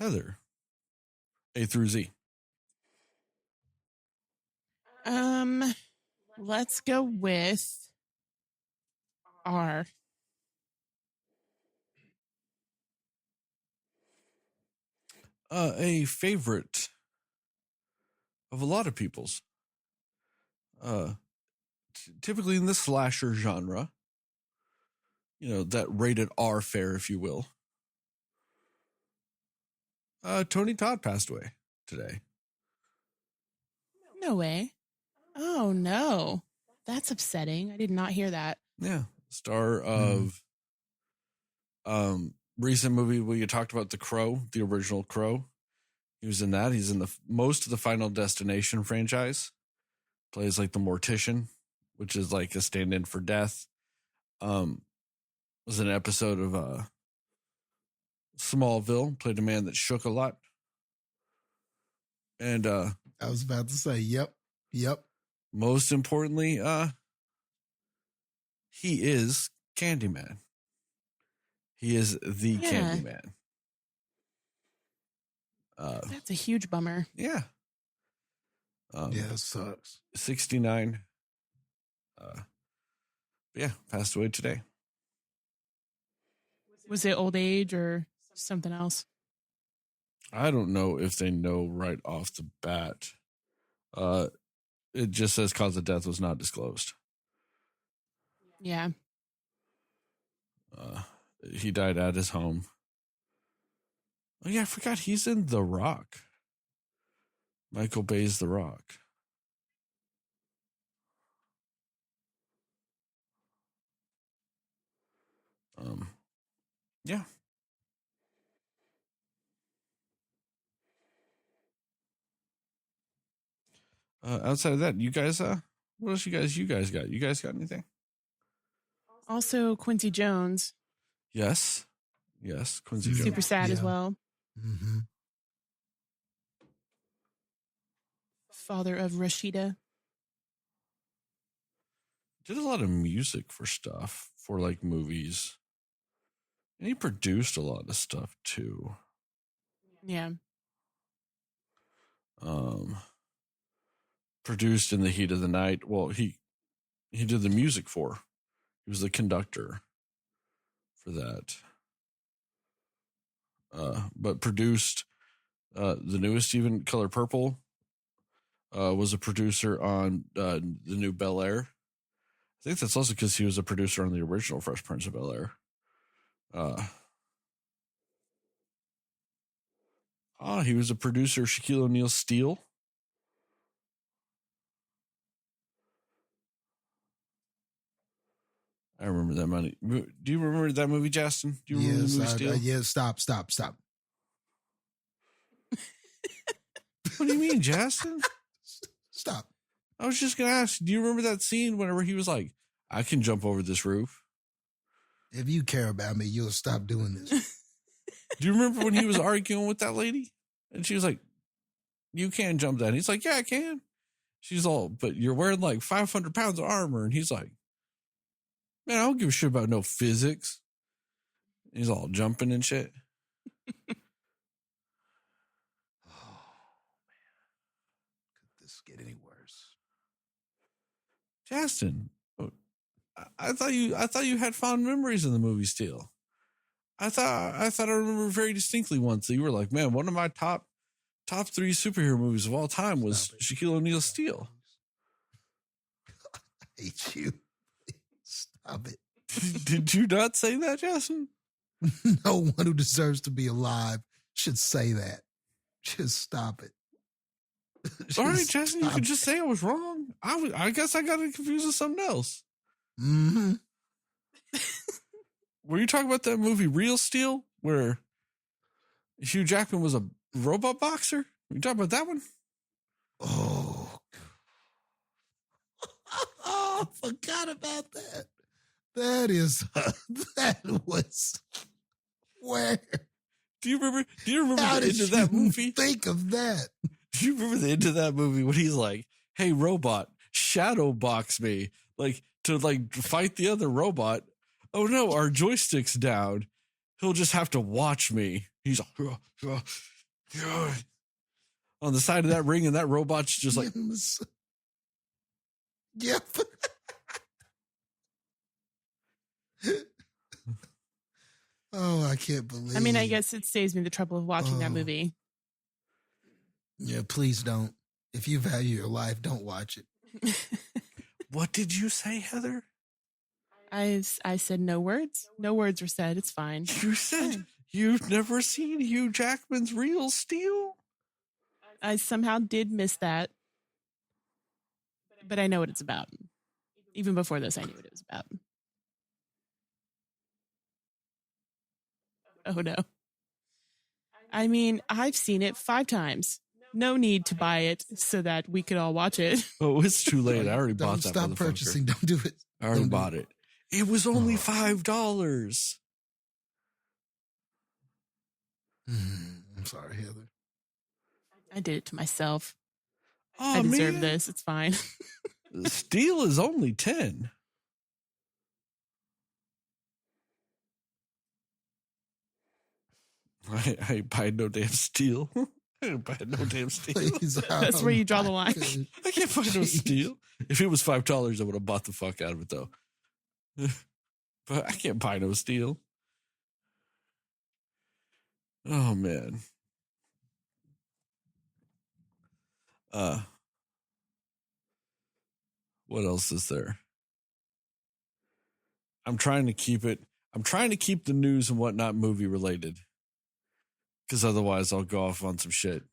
Heather, A through Z. Let's go with R. A favorite of a lot of people's. Typically in the slasher genre. That rated R fare, if you will. Tony Todd passed away today. No way. Oh, no. That's upsetting. I did not hear that. Yeah. Star of recent movie where you talked about The Crow, the original Crow. He was in that. He's in most of the Final Destination franchise. Plays like the Mortician, which is like a stand-in for death. Was an episode of Smallville. Played a man that shook a lot. And I was about to say, yep. Most importantly, he is Candyman. He is the Candyman. That's a huge bummer. Yeah. It sucks. 69. Passed away today. Was it old age or something else? I don't know if they know right off the bat. It just says cause of death was not disclosed. Yeah. He died at his home. Oh, yeah, I forgot he's in The Rock. Michael Bay's The Rock. Yeah. Outside of that, you guys, what else you guys got? You guys got anything? Also, Quincy Jones. Yes, Quincy Jones. Super sad as well. Mm-hmm. Father of Rashida. Did a lot of music for stuff, for like movies. And he produced a lot of stuff too. Yeah. Produced In the Heat of the Night. Well, he did the music for. He was the conductor for that. But produced the newest, even Color Purple. Was a producer on the new Bel Air. I think that's also because he was a producer on the original Fresh Prince of Bel Air. He was a producer of Shaquille O'Neal's Steel. I remember that money. Do you remember that movie, Jastin? Do you remember the movie Steel? Yes, stop. What do you mean, Jastin? Stop. I was just going to ask, do you remember that scene whenever he was like, I can jump over this roof? If you care about me, you'll stop doing this. Do you remember when he was arguing with that lady? And she was like, you can't jump that. And he's like, yeah, I can. She's all, but you're wearing like 500 pounds of armor. And he's like, man, I don't give a shit about no physics. And he's all jumping and shit. Could this get any worse? Jastin, I thought you had fond memories of the movie Steel. I thought I remember very distinctly once that you were like, man, one of my top 3 superhero movies of all time was Shaquille O'Neal's Steel. I hate you. Stop it. Did you not say that, Jastin? No one who deserves to be alive should say that. Just stop it. All right, Jastin, you could just say I was wrong. I guess I got it confused with something else. Mm-hmm. Were you talking about that movie Real Steel, where Hugh Jackman was a robot boxer? You talking about that one? Oh, I forgot about that. That was where. Do you remember the end of that movie? Think of that. Do you remember the end of that movie when he's like, "Hey, robot, shadow box me," like to like fight the other robot? Oh no, our joystick's down. He'll just have to watch me. He's like, on the side of that ring, and that robot's just like, yep. Oh, I can't believe. I mean, I guess it saves me the trouble of watching that movie. Yeah, please don't. If you value your life, don't watch it. What did you say, Heather? I said no words. No words were said. It's fine. You said you've never seen Hugh Jackman's Real Steel? I somehow did miss that. But I know what it's about. Even before this, I knew what it was about. Oh, no. I mean, I've seen it 5 times. No need to buy it so that we could all watch it. Oh, it's too late. I already bought that. Stop purchasing. Don't do it. I already bought it. It was only $5. I'm sorry, Heather. I did it to myself. Oh, I deserve this. It's fine. Steel is only 10. I ain't buying no damn steel. I ain't buying no damn steel. Please, That's where you draw the line. I can't buy no steel. If it was $5, I would have bought the fuck out of it, though. But I can't buy no steel. Oh, man. What else is there? I'm trying to keep the news and whatnot movie related. Because otherwise I'll go off on some shit.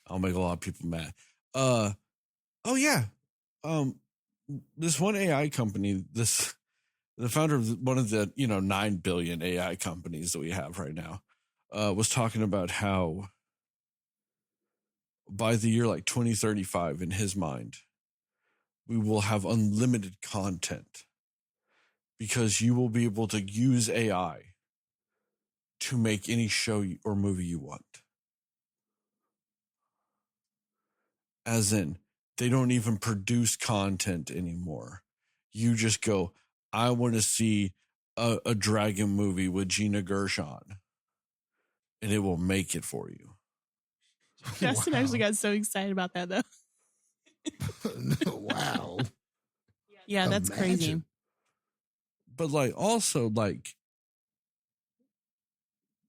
I'll make a lot of people mad. Oh yeah. This one AI company, the founder of one of the 9 billion AI companies that we have right now, was talking about how by the year like 2035, in his mind, we will have unlimited content because you will be able to use AI to make any show or movie you want. As in, they don't even produce content anymore. You just go, I want to see a dragon movie with Gina Gershon, and it will make it for you. Jastin actually got so excited about that, though. Wow. Yeah, that's crazy. But also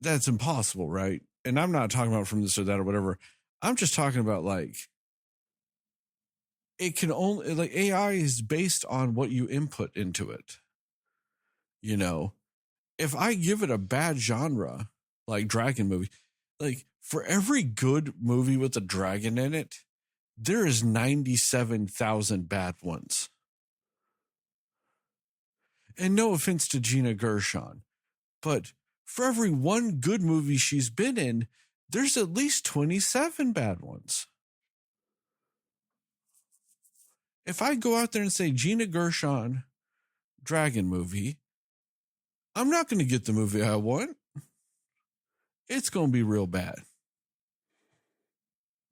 that's impossible, right? And I'm not talking about from this or that or whatever. I'm just talking about it can only AI is based on what you input into it. If I give it a bad genre, like dragon movie, for every good movie with a dragon in it, there is 97,000 bad ones. And no offense to Gina Gershon, but for every one good movie she's been in, there's at least 27 bad ones. If I go out there and say Gina Gershon dragon movie, I'm not going to get the movie I want. It's going to be real bad.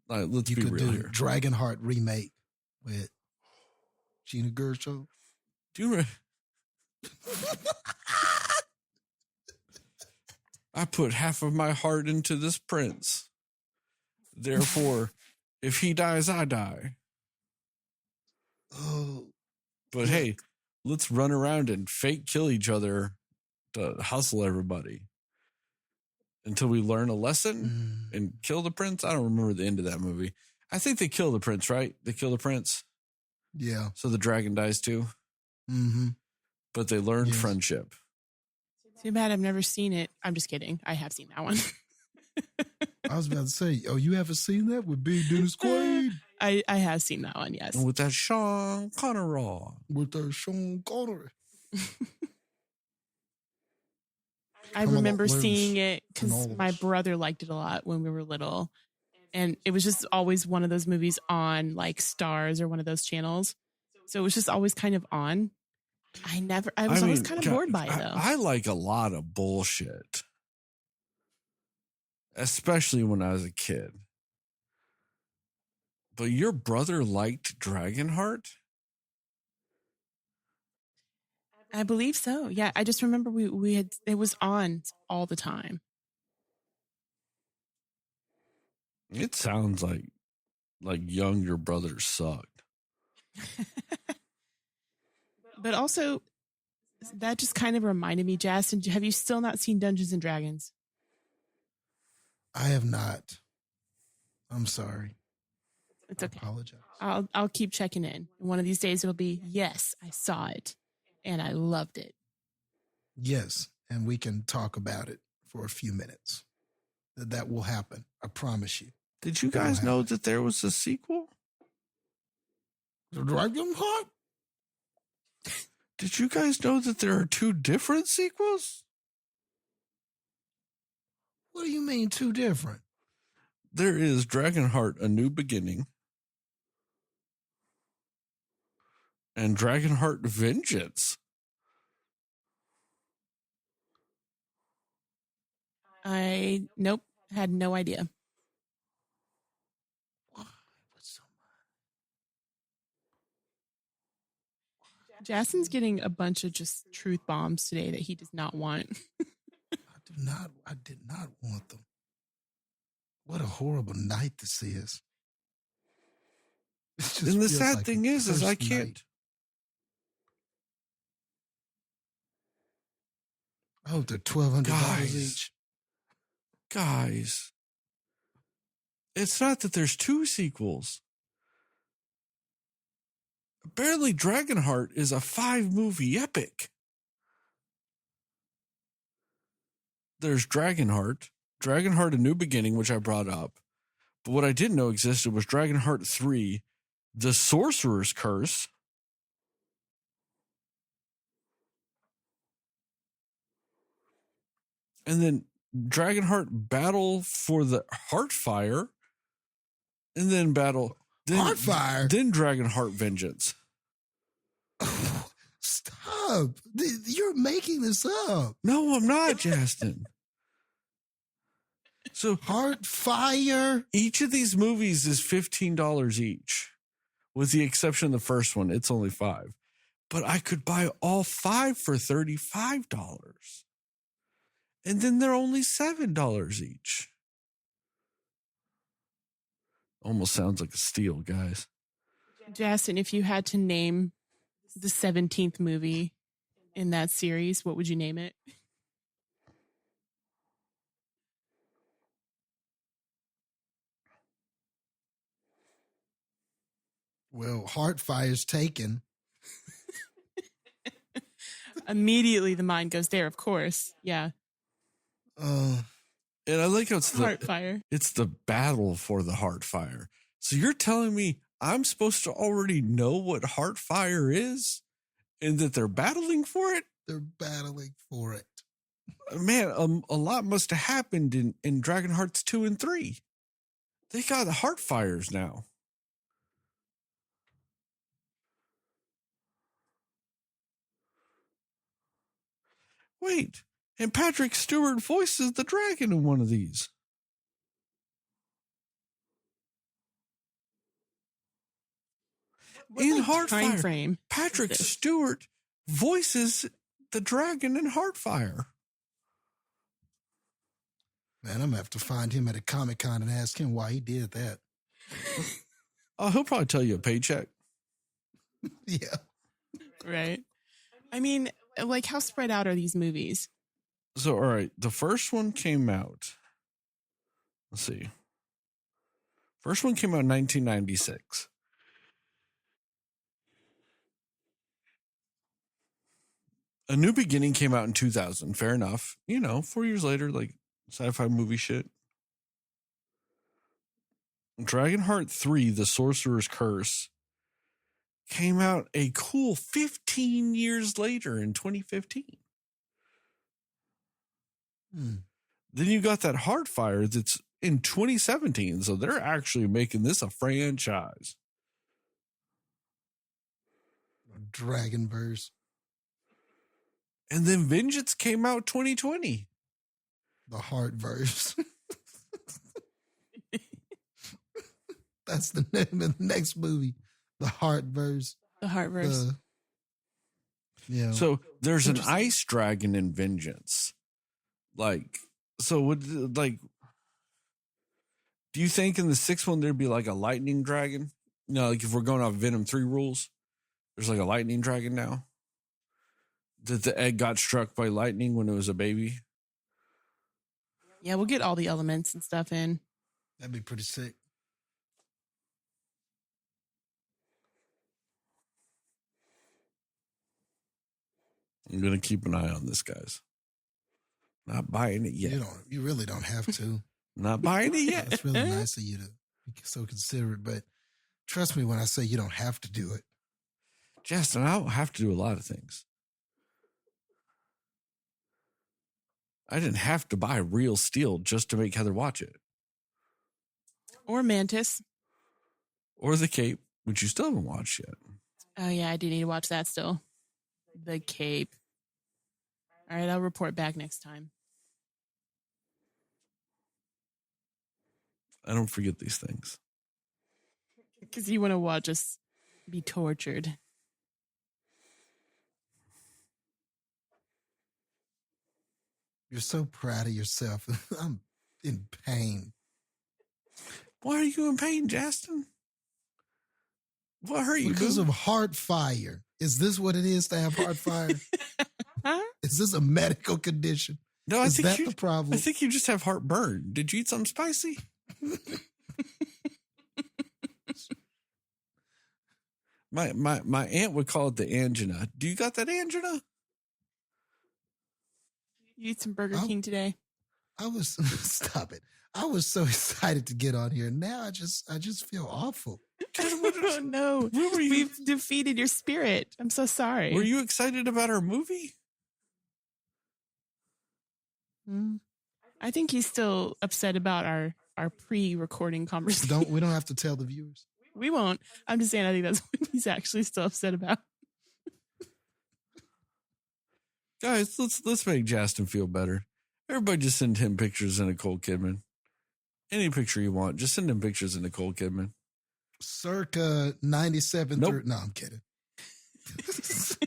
Let's be real here. Dragonheart remake with Gina Gershon. Do you I put half of my heart into this prince. Therefore, if he dies, I die. Oh. But hey, let's run around and fake kill each other to hustle everybody until we learn a lesson and kill the prince. I don't remember the end of that movie. I think they kill the prince, right? They kill the prince. Yeah. So the dragon dies too. Mm-hmm. But they learned friendship. Too bad I've never seen it. I'm just kidding. I have seen that one. I was about to say, you haven't seen that with Big Dennis Quaid? I have seen that one, yes. And with that Sean Connery. I remember seeing it because my brother liked it a lot when we were little. And it was just always one of those movies on Stars or one of those channels. So it was just always kind of on. I was always kind of bored by it, though. I like a lot of bullshit. Especially when I was a kid. But your brother liked Dragonheart? I believe so. Yeah, I just remember we had it was on all the time. It sounds like young your brother sucked. But also, that just kind of reminded me, Jastin, have you still not seen Dungeons and Dragons? I have not. I'm sorry. It's okay. I apologize. I'll keep checking in. One of these days it'll be, yes, I saw it and I loved it. Yes, and we can talk about it for a few minutes. That will happen. I promise you. Did you guys know that there was a sequel? The Dragon Heart? Did you guys know that there are 2 different sequels? What do you mean 2 different? There is Dragonheart: A New Beginning and Dragonheart: Vengeance. Nope, had no idea. Jastin's getting a bunch of just truth bombs today that he does not want. I did not want them. What a horrible night this is. And the sad thing is I can't. Oh, they're $1,200 each. Guys, it's not that there's 2 sequels. Apparently, Dragonheart is a 5-movie epic. There's Dragonheart, A New Beginning, which I brought up. But what I didn't know existed was Dragonheart 3, The Sorcerer's Curse. And then Dragonheart Battle for the Heartfire. And then Heartfire? Then Dragonheart Vengeance. Oh, stop. You're making this up. No, I'm not, Jastin. So Heartfire? Each of these movies is $15 each. With the exception of the first one, it's only $5. But I could buy all 5 for $35. And then they're only $7 each. Almost sounds like a steal, guys. Jastin, if you had to name the 17th movie in that series, what would you name it? Well, Heartfire's taken. Immediately the mind goes there, of course. Yeah. And I like how it's Heartfire. It's the battle for the Heartfire. So you're telling me I'm supposed to already know what Heartfire is and that they're battling for it? They're battling for it. Man, a lot must have happened in Dragon Hearts 2 and 3. They got the Heartfires now. Wait, and Patrick Stewart voices the dragon in one of these. In Heartfire, Patrick Stewart voices the dragon in Heartfire. Man, I'm going to have to find him at a Comic-Con and ask him why he did that. Oh, he'll probably tell you a paycheck. Yeah. Right. I mean, like, how spread out are these movies? So, all right, the first one came out. Let's see. First one came out in 1996. A New Beginning came out in 2000. Fair enough. 4 years later, like sci-fi movie shit. Dragonheart 3, The Sorcerer's Curse, came out a cool 15 years later in 2015. Then you got that Heartfire that's in 2017. So they're actually making this a franchise. Dragonverse. And then Vengeance came out 2020. The Heartverse. That's the name of the next movie. The Heartverse. The Heartverse. Yeah. So there's an ice dragon in Vengeance. Do you think in the 6th one there'd be like a lightning dragon? No, like if we're going off Venom 3 rules, there's like a lightning dragon now. That the egg got struck by lightning when it was a baby. Yeah, we'll get all the elements and stuff in. That'd be pretty sick. I'm gonna keep an eye on this, guys. Not buying it yet. You really don't have to. Not buying it yet. It's really nice of you to be so considerate, but trust me when I say you don't have to do it. Jastin, I don't have to do a lot of things. I didn't have to buy real steel just to make Heather watch it. Or Mantis. Or The Cape, which you still haven't watched yet. Oh, yeah, I do need to watch that still. The Cape. All right, I'll report back next time. I don't forget these things. Because you want to watch us be tortured. You're so proud of yourself. I'm in pain. Why are you in pain, Jastin? What hurt you? Because of heart fire. Is this what it is to have heart fire? Huh? Is this a medical condition? No, is that the problem? I think you just have heartburn. Did you eat something spicy? My aunt would call it the angina. Do you got that angina? You eat some Burger King today? Stop it. I was so excited to get on here. Now I just feel awful. Oh no. We've defeated your spirit. I'm so sorry. Were you excited about our movie? I think he's still upset about our pre-recording conversation. We don't have to tell the viewers. We won't. I'm just saying I think that's what he's actually still upset about. Guys, let's make Jastin feel better. Everybody just send him pictures of Nicole Kidman. Any picture you want, just send him pictures of Nicole Kidman. Circa 97 Nope. No, I'm kidding.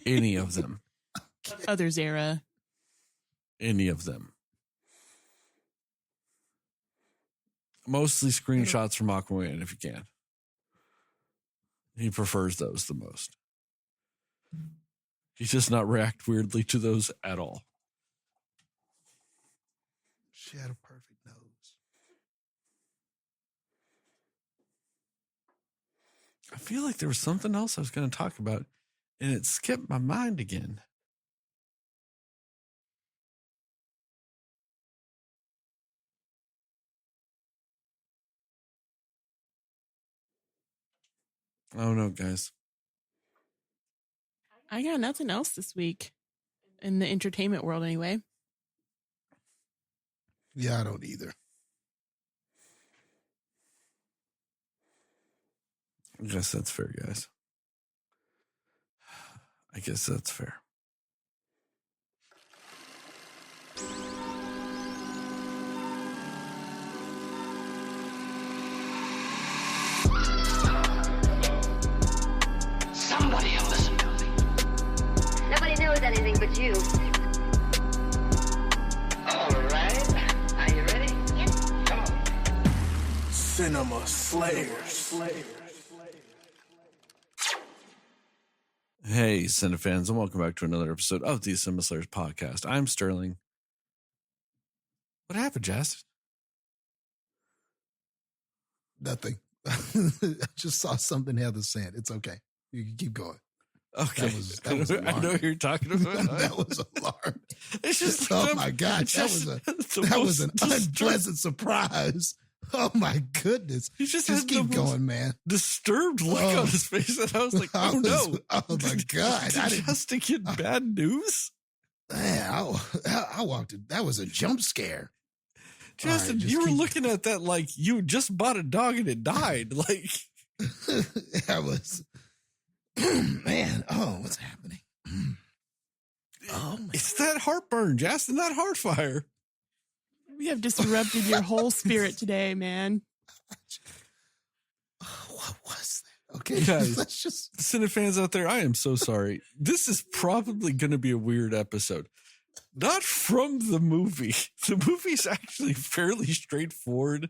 Any of them. Others era. Any of them. Mostly screenshots from Aquaman if you can. He prefers those the most. He does not react weirdly to those at all. She had a perfect nose. I feel like there was something else I was going to talk about, and it skipped my mind again. Oh no, guys. I got nothing else this week in the entertainment world anyway. Yeah, I don't either. I guess that's fair, guys. I guess that's fair. Somebody will listen to me. Nobody knows anything but you. All right. Are you ready? Yes. Come on. Cinema Slayers. Hey, Cinefans, and welcome back to another episode of the Cinema Slayers podcast. I'm Sterling. What happened, Jastin? Nothing. I just saw something Heather said. It's okay. You can keep going. Okay. That was I know what you're talking about. That was alarming. It's just oh my God. That was an unpleasant surprise. Oh my goodness. He just keep going, man. Disturbed look on his face. And I was like, oh no. Oh my God. Did Justin get bad news? Man, I walked in. That was a jump scare. Justin, right, you were looking at that like you just bought a dog and it died. Like I was, man. Oh, what's happening? Oh, it's that heartburn, Justin. That heart fire. We have disrupted your whole spirit today, man. What was that? Okay, guys, let's just Cinefans out there. I am so sorry. This is probably going to be a weird episode. Not from the movie. The movie's actually fairly straightforward.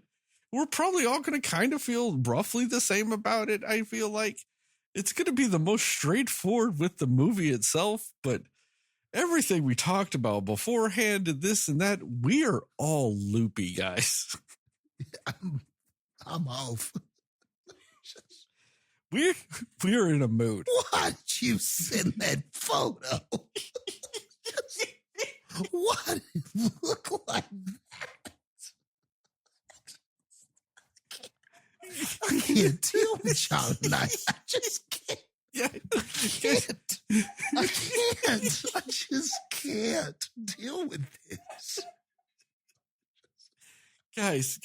we're probably all going to kind of feel roughly the same about it. I feel like it's going to be the most straightforward with the movie itself, but everything we talked about beforehand and this and that, we are all loopy, guys. I'm off. We're in a mood. Why'd you send that photo? Why did it look like that? I can't deal with y'all tonight. I just can't. Yeah. I can't. I just can't deal with this. Guys.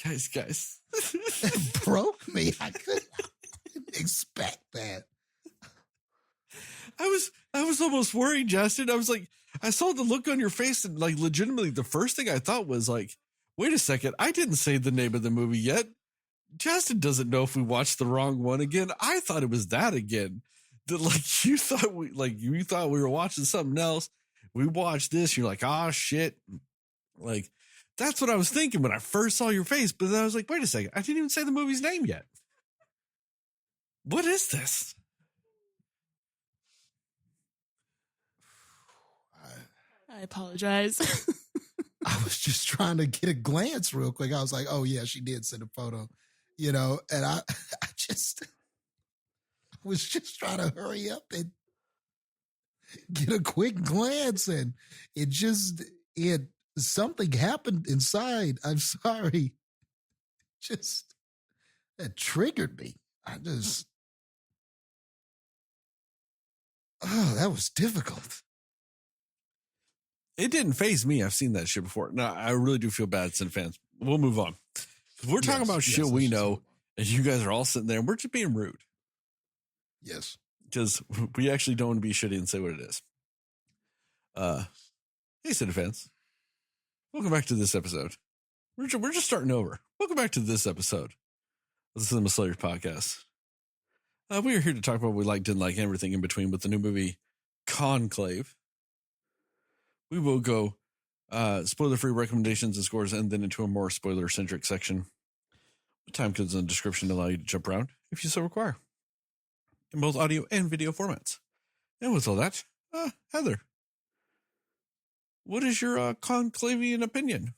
It broke me. I couldn't expect that. I was almost worried, Jastin. I was like, I saw the look on your face, and like legitimately the first thing I thought was like, wait a second, I didn't say the name of the movie yet. Jastin doesn't know if we watched the wrong one again. I thought it was that again. That like you thought we were watching something else. We watched this, you're like, ah, shit. Like, that's what I was thinking when I first saw your face. But then I was like, wait a second, I didn't even say the movie's name yet. What is this? I apologize. I was just trying to get a glance real quick. I was like, oh yeah, she did send a photo, and I was just trying to hurry up and get a quick glance, and something happened inside. I'm sorry. Just, that triggered me. That was difficult. It didn't faze me. I've seen that shit before. No, I really do feel bad, Sin fans. We'll move on. We're talking about shit we know, and you guys are all sitting there, and we're just being rude. Yes. Because we actually don't want to be shitty and say what it is. Hey, Sin fans. Welcome back to this episode. We're just starting over. Welcome back to this episode of the Cinema Slayers podcast. We are here to talk about what we liked, didn't like, everything in between with the new movie Conclave. We will go spoiler-free recommendations and scores and then into a more spoiler-centric section. Time codes in the description to allow you to jump around if you so require, in both audio and video formats. And with all that, Heather, what is your conclavian opinion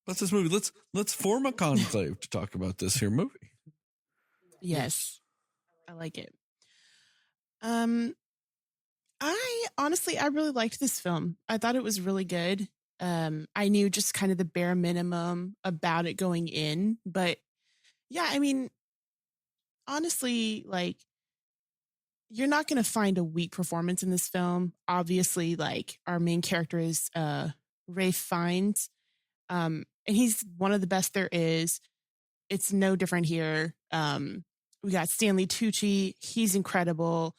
about this movie? Let's form a conclave to talk about this here movie. Yes, I like it. I really liked this film. I thought it was really good. I knew just kind of the bare minimum about it going in, but yeah, I mean, honestly, like, you're not going to find a weak performance in this film. Obviously, like, our main character is Ralph Fiennes, and he's one of the best there is. It's no different here. We got Stanley Tucci. He's incredible.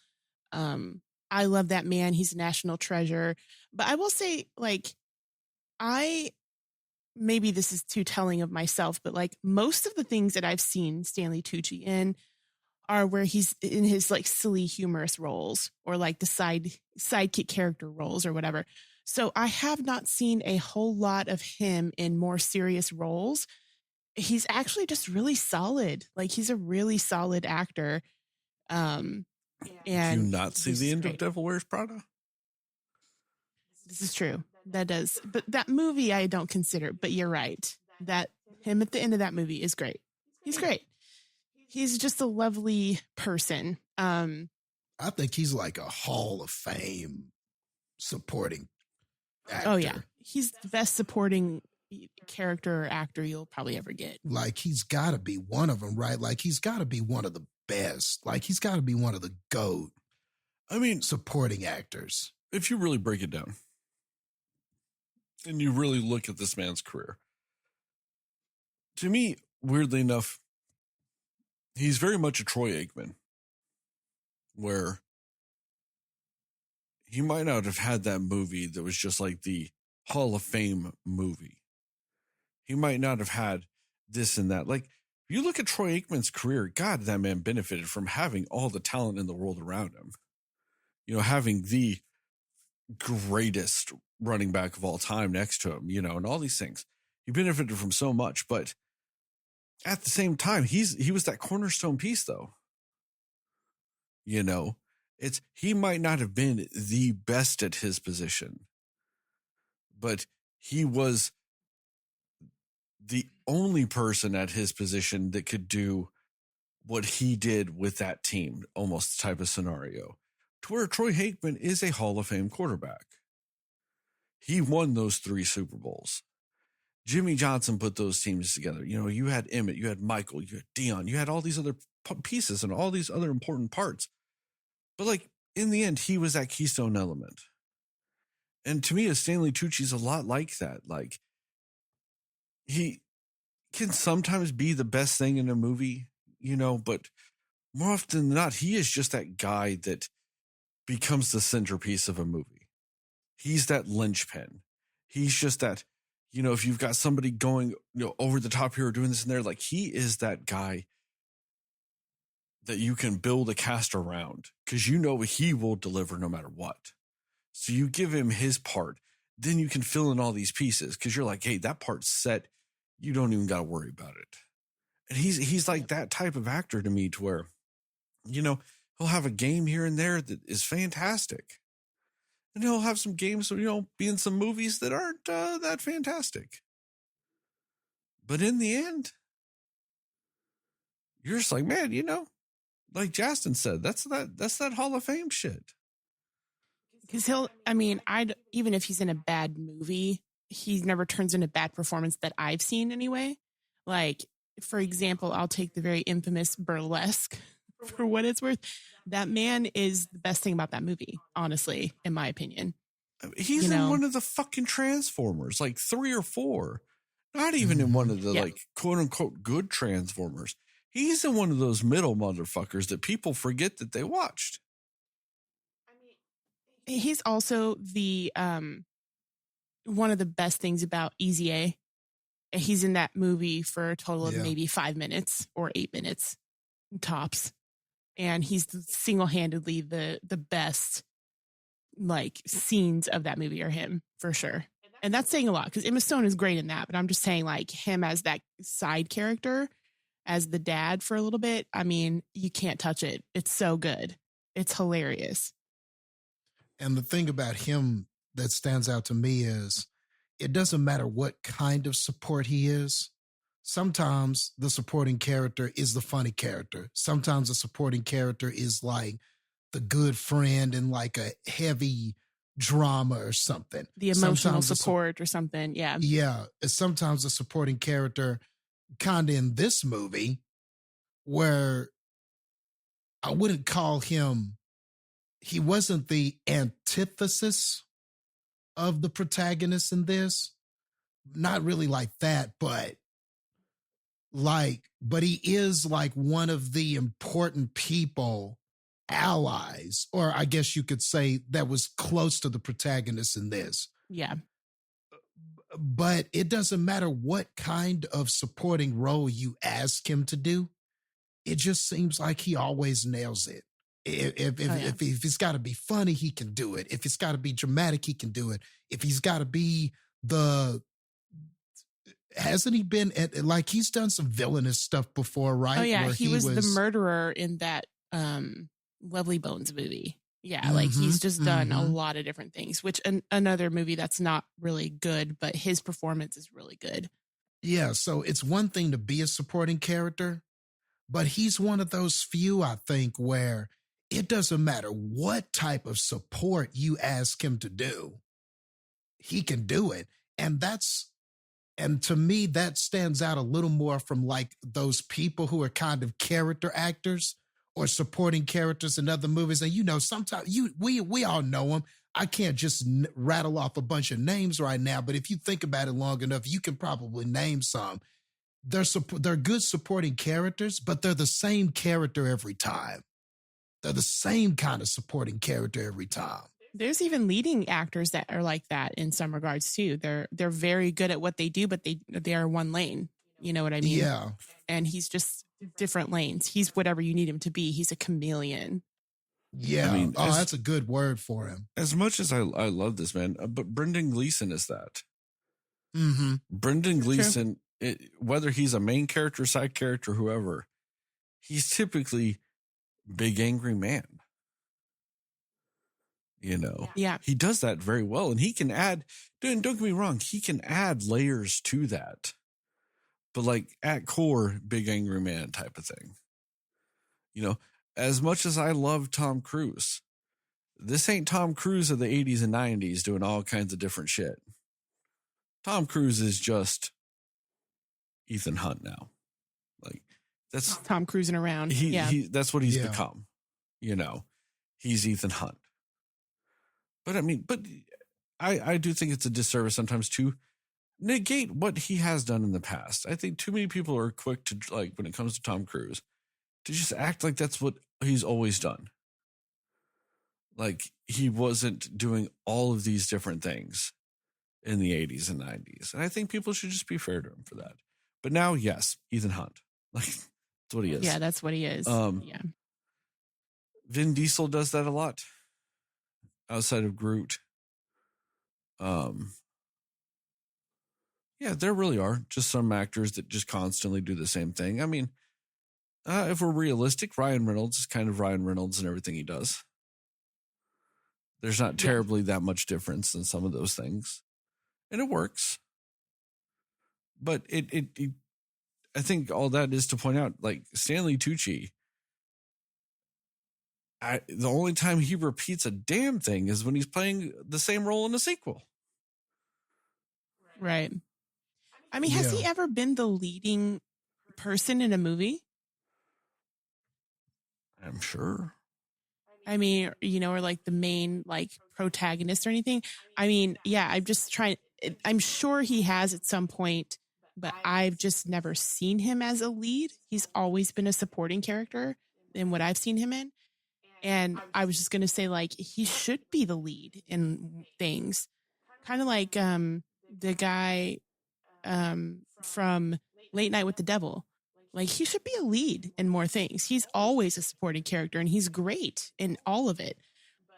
I love that man. He's a national treasure. But I will say, like, maybe this is too telling of myself, but like most of the things that I've seen Stanley Tucci in are where he's in his like silly humorous roles or like the sidekick character roles or whatever. So I have not seen a whole lot of him in more serious roles. He's actually just really solid. Like, he's a really solid actor. And do you not see the end of Devil Wears Prada? This is true. That does. But that movie I don't consider, but you're right. That him at the end of that movie is great. He's great. He's just a lovely person. I think he's like a Hall of Fame supporting actor. Oh yeah. He's the best supporting character or actor you'll probably ever get. Like, he's got to be one of them, right? Like, he's got to be one of the best. Like, he's got to be one of the GOAT. I mean, supporting actors. If you really break it down and you really look at this man's career, to me, weirdly enough, he's very much a Troy Aikman, where he might not have had that movie that was just like the Hall of Fame movie. He might not have had this and that. Like, if you look at Troy Aikman's career, God, that man benefited from having all the talent in the world around him. You know, having the greatest running back of all time next to him, you know, and all these things. He benefited from so much, but at the same time, he was that cornerstone piece, though. You know, he might not have been the best at his position, but he was the only person at his position that could do what he did with that team, almost type of scenario, to where Troy Aikman is a Hall of Fame quarterback. He won those 3 Super Bowls. Jimmy Johnson put those teams together. You know, you had Emmett, you had Michael, you had Dion, you had all these other pieces and all these other important parts. But like in the end, he was that keystone element. And to me, Stanley Tucci's a lot like that. Like, he can sometimes be the best thing in a movie, you know, but more often than not, he is just that guy that becomes the centerpiece of a movie. He's that linchpin. He's just that, you know, if you've got somebody going, you know, over the top here or doing this and there, like, he is that guy that you can build a cast around because you know he will deliver no matter what. So you give him his part, then you can fill in all these pieces because you're like, hey, that part's set. You don't even got to worry about it. And he's like that type of actor to me, to where, you know, he'll have a game here and there that is fantastic. And he'll have some games, you know, be in some movies that aren't that fantastic. But in the end, you're just like, man, you know, like Jastin said, that's that Hall of Fame shit. Because even if he's in a bad movie, he never turns in a bad performance that I've seen anyway. Like, for example, I'll take the very infamous Burlesque for what it's worth. That man is the best thing about that movie, honestly, in my opinion. He's in one of the fucking Transformers, like 3 or 4. Not even in one of the like quote unquote good Transformers. He's in one of those middle motherfuckers that people forget that they watched. He's also the one of the best things about Easy A. He's in that movie for a total of maybe 5 minutes or 8 minutes tops. And he's single-handedly the best, like, scenes of that movie are him, for sure. And that's saying a lot, because Emma Stone is great in that. But I'm just saying, like, him as that side character, as the dad for a little bit, I mean, you can't touch it. It's so good. It's hilarious. And the thing about him that stands out to me is it doesn't matter what kind of support he is. Sometimes the supporting character is the funny character. Sometimes the supporting character is like the good friend in like a heavy drama or something. The emotional support or something. Yeah. Yeah. Sometimes the supporting character kind of in this movie where I wouldn't call him, he wasn't the antithesis of the protagonist in this. Not really like that, but he is like one of the important people, allies, or I guess you could say that was close to the protagonist in this. Yeah. But it doesn't matter what kind of supporting role you ask him to do. It just seems like he always nails it. If he's got to be funny, he can do it. If it's got to be dramatic, he can do it. If he's got to be hasn't he been like he's done some villainous stuff before, right? Oh yeah, where he was the murderer in that Lovely Bones movie. Yeah, like he's just done a lot of different things, which another movie that's not really good, but his performance is really good. Yeah, so it's one thing to be a supporting character, but he's one of those few, I think, where it doesn't matter what type of support you ask him to do, he can do it. And to me, that stands out a little more from like those people who are kind of character actors or supporting characters in other movies. And, you know, sometimes we all know them. I can't just rattle off a bunch of names right now, but if you think about it long enough, you can probably name some. They're good supporting characters, but they're the same character every time. They're the same kind of supporting character every time. There's even leading actors that are like that in some regards too. They're very good at what they do, but they are one lane. You know what I mean? Yeah. And he's just different lanes. He's whatever you need him to be. He's a chameleon. Yeah. I mean, that's a good word for him. As much as I love this man, but Brendan Gleeson is that. Mm-hmm. Brendan Gleeson whether he's a main character, side character, whoever, he's typically big angry man. Yeah, he does that very well, and he can add. Don't get me wrong, he can add layers to that, but like at core, big angry man type of thing. As much as I love Tom Cruise, this ain't Tom Cruise of the 80s and 90s doing all kinds of different shit. Tom Cruise is just Ethan Hunt now. Like, that's Tom cruising around. That's what he's become. He's Ethan Hunt. But I do think it's a disservice sometimes to negate what he has done in the past. I think too many people are quick to, like, when it comes to Tom Cruise, to just act like that's what he's always done. Like, he wasn't doing all of these different things in the 80s and 90s. And I think people should just be fair to him for that. But now, yes, Ethan Hunt. Like, that's what he is. Yeah, that's what he is. Vin Diesel does that a lot. Outside of Groot. There really are just some actors that just constantly do the same thing. I mean, if we're realistic, Ryan Reynolds is kind of Ryan Reynolds in everything he does. There's not terribly that much difference in some of those things. And it works. But I think all that is to point out, like, Stanley Tucci, the only time he repeats a damn thing is when he's playing the same role in a sequel. Right. I mean, has he ever been the leading person in a movie? I'm sure. I mean, or like the main, like, protagonist or anything. I mean, I'm just trying. I'm sure he has at some point, but I've just never seen him as a lead. He's always been a supporting character in what I've seen him in. And I was just going to say, like, he should be the lead in things. Kind of like the guy from Late Night with the Devil. Like, he should be a lead in more things. He's always a supporting character, and he's great in all of it.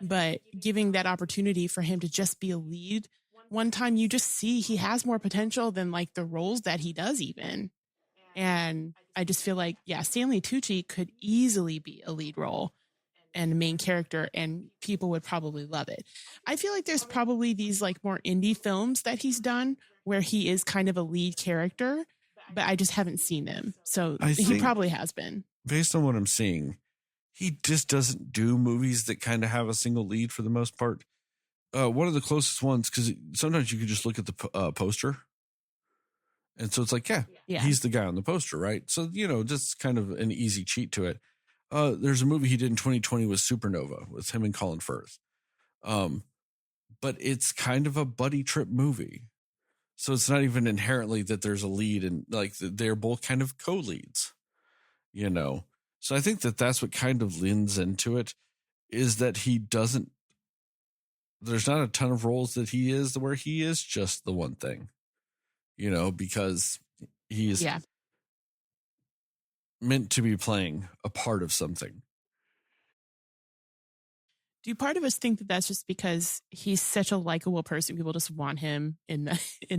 But giving that opportunity for him to just be a lead, one time you just see he has more potential than, like, the roles that he does even. And I just feel like, Stanley Tucci could easily be a lead role and a main character, and people would probably love it. I feel like there's probably these, like, more indie films that he's done where he is kind of a lead character, but I just haven't seen them. So he probably has been. Based on what I'm seeing, he just doesn't do movies that kind of have a single lead for the most part. One of the closest ones, because sometimes you can just look at the poster. And so it's like, he's the guy on the poster, right? So, just kind of an easy cheat to it. There's a movie he did in 2020 with Supernova with him and Colin Firth. But it's kind of a buddy trip movie. So it's not even inherently that there's a lead, and like they're both kind of co-leads, So I think that's what kind of lends into it, is that there's not a ton of roles that he is where he is just the one thing, because he's meant to be playing a part of something. Do part of us think that that's just because he's such a likable person, people just want him in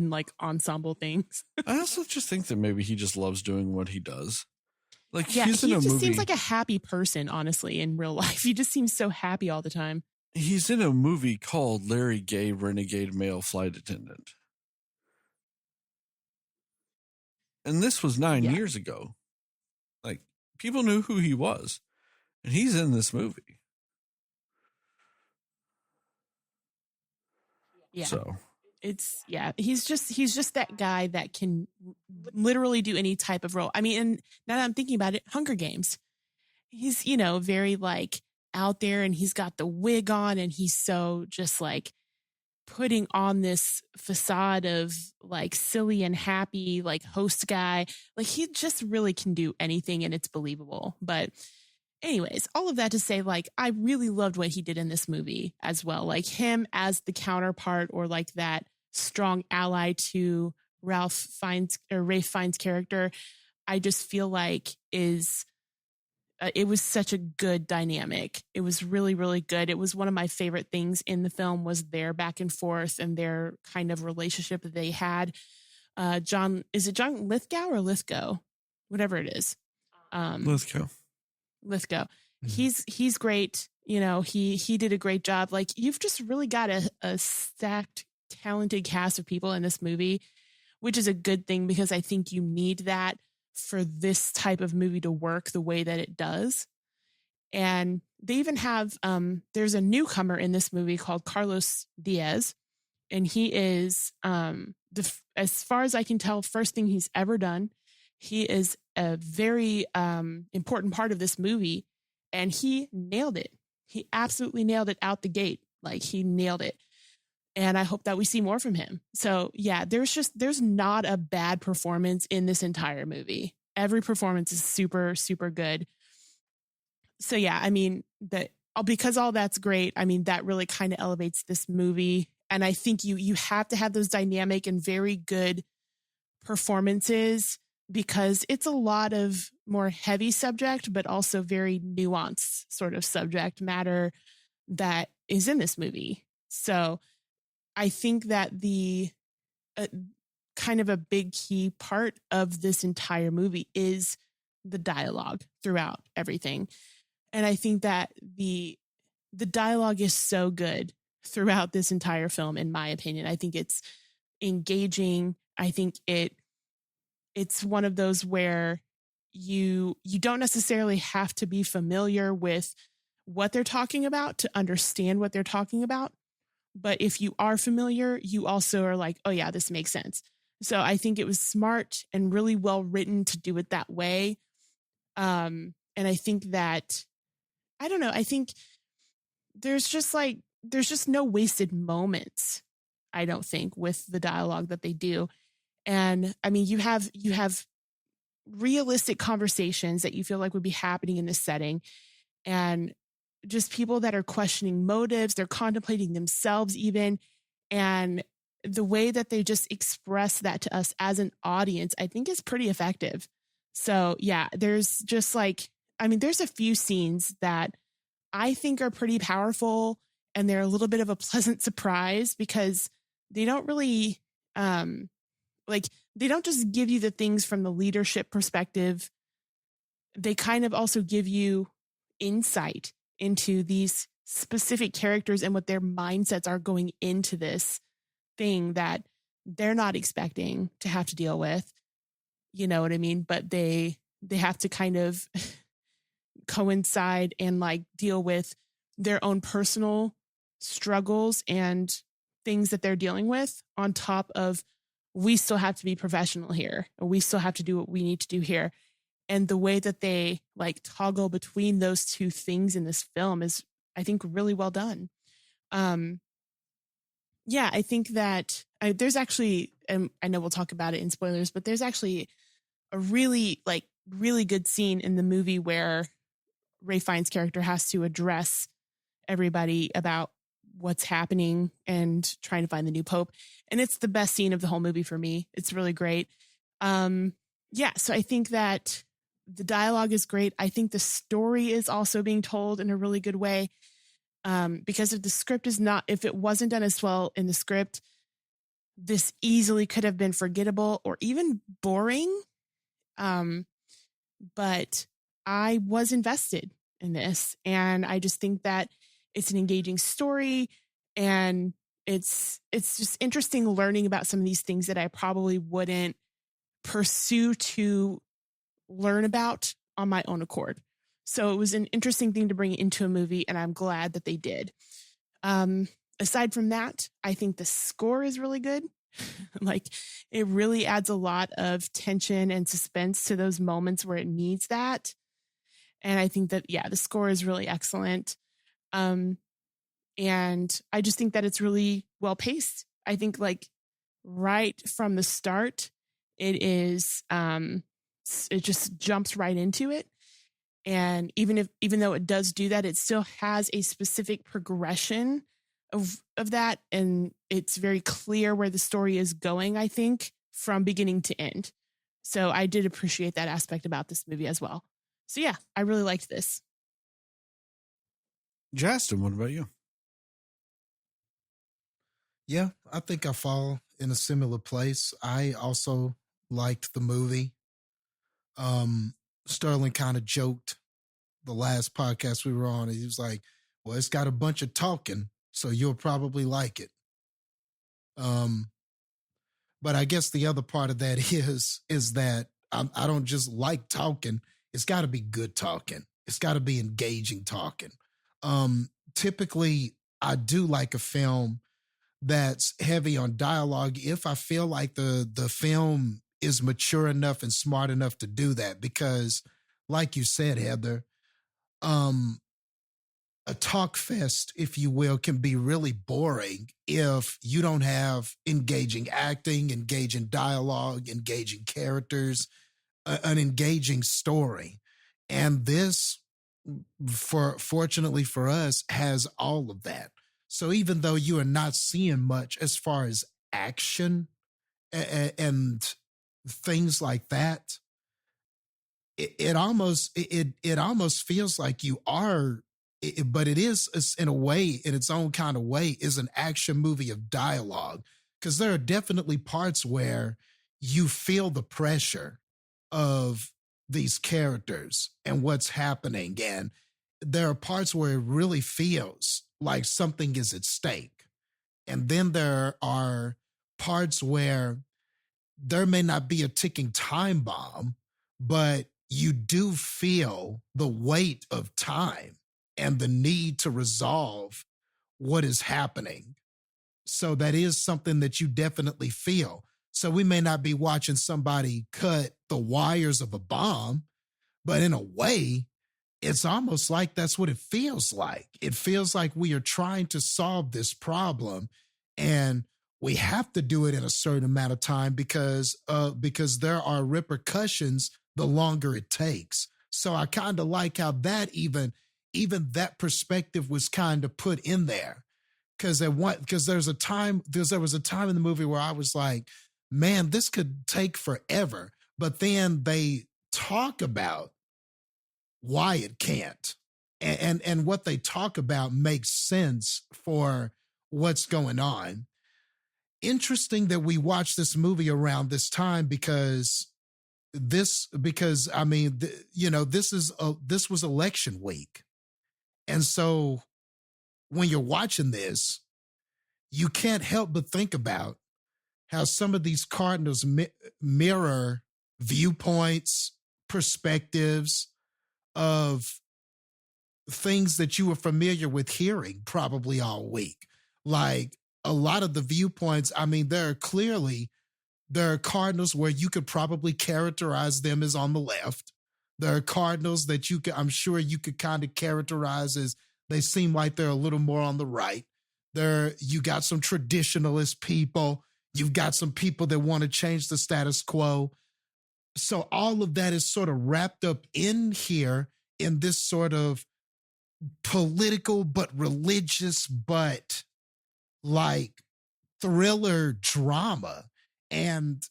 like ensemble things? I also just think that maybe he just loves doing what he does. Like, he just seems like a happy person, honestly, in real life. He just seems so happy all the time. He's in a movie called Larry Gay, Renegade Male Flight Attendant. And this was 9 years ago. Like, people knew who he was. And he's in this movie. Yeah. So he's just that guy that can literally do any type of role. I mean, and now that I'm thinking about it, Hunger Games, he's, very like out there, and he's got the wig on, and he's so just like putting on this facade of like silly and happy, like host guy. Like, he just really can do anything, and it's believable. But anyways, all of that to say, like, I really loved what he did in this movie as well. Like, him as the counterpart, or like that strong ally to Ralph Fiennes character, I just feel like it was such a good dynamic. It was really, really good. It was one of my favorite things in the film, was their back and forth and their kind of relationship that they had. is it John Lithgow or Lithgow? Whatever it is. Lithgow. He's great. You know, he did a great job. Like, you've just really got a stacked, talented cast of people in this movie, which is a good thing because I think you need that for this type of movie to work the way that it does. And they even have, there's a newcomer in this movie called Carlos Diaz. And he is, as far as I can tell, first thing he's ever done. He is a very important part of this movie, and he nailed it. He absolutely nailed it out the gate. Like, he nailed it. And I hope that we see more from him. So yeah, there's not a bad performance in this entire movie. Every performance is super, super good. So yeah, I mean, because all that's great, I mean, that really kind of elevates this movie. And I think you have to have those dynamic and very good performances, because it's a lot of more heavy subject, but also very nuanced sort of subject matter that is in this movie. So I think that the kind of a big key part of this entire movie is the dialogue throughout everything. And I think that the dialogue is so good throughout this entire film, in my opinion. I think it's engaging. I think it's one of those where you don't necessarily have to be familiar with what they're talking about to understand what they're talking about. But if you are familiar, you also are like, oh yeah, this makes sense. So I think it was smart and really well written to do it that way. And I think that, I don't know, I think there's just no wasted moments, I don't think, with the dialogue that they do. And I mean, you have realistic conversations that you feel like would be happening in this setting, and just people that are questioning motives, they're contemplating themselves even. And the way that they just express that to us as an audience, I think is pretty effective. So yeah, there's just there's a few scenes that I think are pretty powerful, and they're a little bit of a pleasant surprise because they don't really, they don't just give you the things from the leadership perspective. They kind of also give you insight into these specific characters and what their mindsets are going into this thing that they're not expecting to have to deal with. You know what I mean? But they have to kind of coincide and deal with their own personal struggles and things that they're dealing with, on top of, we still have to be professional here, or we still have to do what we need to do here. And the way that they toggle between those two things in this film is, I think, really well done. Yeah, I think that there's actually, and I know we'll talk about it in spoilers, but there's actually a really good scene in the movie where Ralph Fiennes' character has to address everybody about what's happening and trying to find the new pope. And it's the best scene of the whole movie for me. It's really great. Yeah, so I think that the dialogue is great. I think the story is also being told in a really good way. Because if it wasn't done as well in the script, this easily could have been forgettable or even boring. But I was invested in this, and I just think that it's an engaging story, and it's just interesting learning about some of these things that I probably wouldn't pursue to learn about on my own accord. So it was an interesting thing to bring into a movie, and I'm glad that they did. Aside from that, I think the score is really good. It really adds a lot of tension and suspense to those moments where it needs that. And I think that, yeah, the score is really excellent. And I just think that it's really well paced. I think right from the start, it just jumps right into it. And even though it does do that, it still has a specific progression of that. And it's very clear where the story is going, I think, from beginning to end. So I did appreciate that aspect about this movie as well. So yeah, I really liked this. Jastin, what about you? Yeah, I think I fall in a similar place. I also liked the movie. Sterling kind of joked the last podcast we were on. He was like, well, it's got a bunch of talking, so you'll probably like it. But I guess the other part of that is that I don't just like talking. It's got to be good talking. It's got to be engaging talking. Typically, I do like a film that's heavy on dialogue if I feel like the film is mature enough and smart enough to do that. Because, like you said, Heather, a talk fest, if you will, can be really boring if you don't have engaging acting, engaging dialogue, engaging characters, an engaging story. And this, fortunately for us, has all of that. So even though you are not seeing much as far as action and things like that, it almost feels like you are. But it is, in a way, in its own kind of way, is an action movie of dialogue, because there are definitely parts where you feel the pressure of these characters and what's happening. And there are parts where it really feels like something is at stake. And then there are parts where there may not be a ticking time bomb, but you do feel the weight of time and the need to resolve what is happening. So that is something that you definitely feel. So we may not be watching somebody cut the wires of a bomb, but in a way, it's almost like that's what it feels like. It feels like we are trying to solve this problem, and we have to do it in a certain amount of time because there are repercussions the longer it takes. So I kind of like how that even that perspective was kind of put in there, because there was a time in the movie where I was like, man, this could take forever. But then they talk about why it can't, and what they talk about makes sense for what's going on. Interesting that we watched this movie around this time because this was election week. And so when you're watching this, you can't help but think about how some of these cardinals mirror viewpoints, perspectives of things that you were familiar with hearing probably all week. Like a lot of the viewpoints, there are cardinals where you could probably characterize them as on the left. There are cardinals that I'm sure you could kind of characterize as they seem like they're a little more on the right. You got some traditionalist people. You've got some people that want to change the status quo. So all of that is sort of wrapped up in here in this sort of political but religious but like thriller drama. And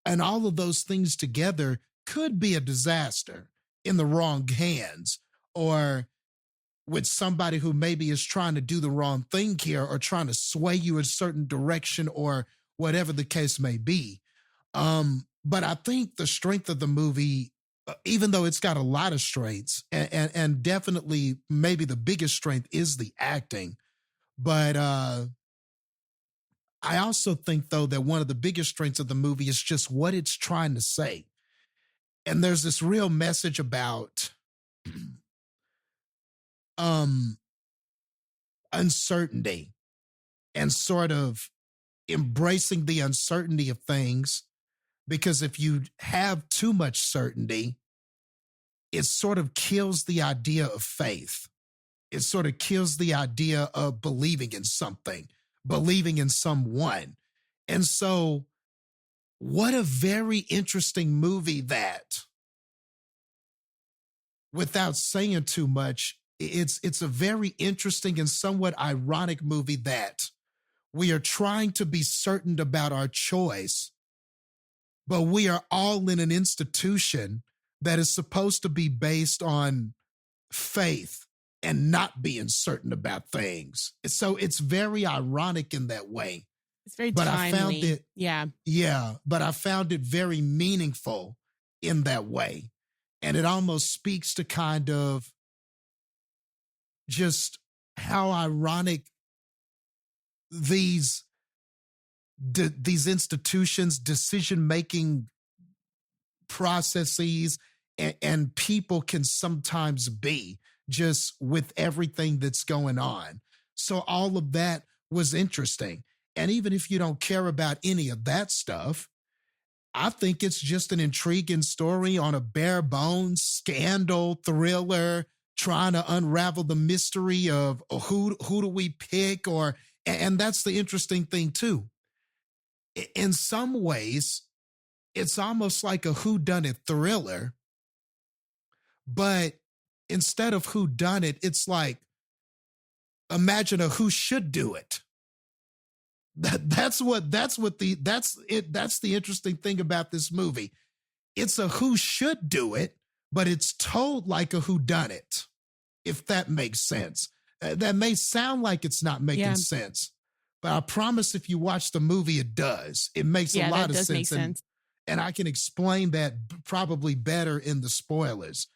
all of those things together could be a disaster in the wrong hands, or with somebody who maybe is trying to do the wrong thing here or trying to sway you in a certain direction or whatever the case may be. But I think the strength of the movie, even though it's got a lot of strengths, and definitely maybe the biggest strength is the acting. But I also think, though, that one of the biggest strengths of the movie is just what it's trying to say. And there's this real message about uncertainty and sort of embracing the uncertainty of things, because if you have too much certainty, it sort of kills the idea of faith. It sort of kills the idea of believing in something, believing in someone. And so what a very interesting movie that, without saying too much, it's a very interesting and somewhat ironic movie that we are trying to be certain about our choice, but we are all in an institution that is supposed to be based on faith and not being certain about things. So it's very ironic in that way. It's very but timely. I found it, yeah, but I found it very meaningful in that way. And it almost speaks to kind of just how ironic these institutions, decision-making processes, and people can sometimes be, just with everything that's going on. So all of that was interesting. And even if you don't care about any of that stuff, I think it's just an intriguing story on a bare bones scandal thriller, trying to unravel the mystery of who do we pick, and that's the interesting thing too. In some ways, it's almost like a whodunit thriller, but instead of whodunit, it's like, imagine a who should do it. That's the interesting thing about this movie. It's a who should do it, but it's told like a whodunit, if that makes sense. That may sound like it's not making sense, but I promise if you watch the movie, it does. It makes a lot of sense. And I can explain that probably better in the spoilers.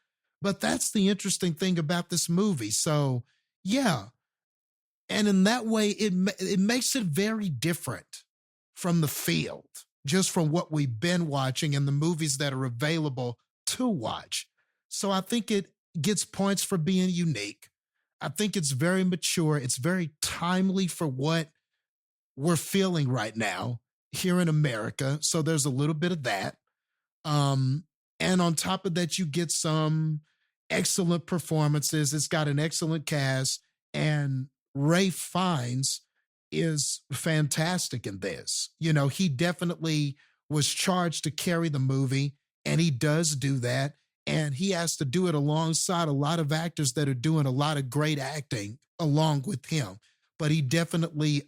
But that's the interesting thing about this movie. So, yeah. And in that way, it makes it very different from the field, just from what we've been watching and the movies that are available to watch. So I think it gets points for being unique. I think it's very mature. It's very timely for what we're feeling right now here in America. So there's a little bit of that. And on top of that, you get some excellent performances. It's got an excellent cast, and Ralph Fiennes is fantastic in this. You know, he definitely was charged to carry the movie, and he does do that. And he has to do it alongside a lot of actors that are doing a lot of great acting along with him. But he definitely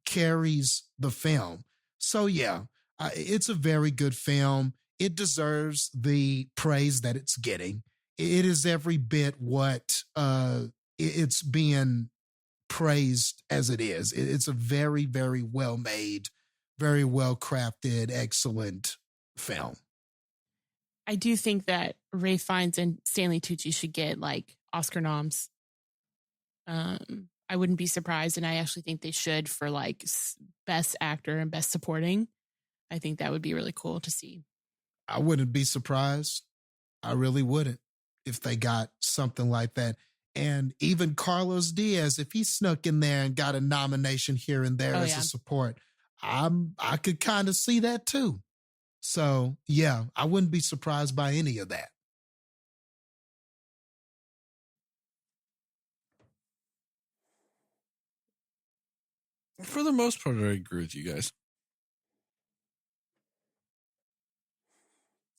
carries the film. So, yeah, it's a very good film. It deserves the praise that it's getting. It is every bit what it's being praised as it is. It's a very, very well made, very well crafted, excellent film. I do think that Ralph Fiennes and Stanley Tucci should get like Oscar noms. I wouldn't be surprised, and I actually think they should for like best actor and best supporting. I think that would be really cool to see. I wouldn't be surprised. I really wouldn't if they got something like that. And even Carlos Diaz, if he snuck in there and got a nomination here and there as a support, I could kind of see that too. So, yeah, I wouldn't be surprised by any of that. For the most part, I agree with you guys.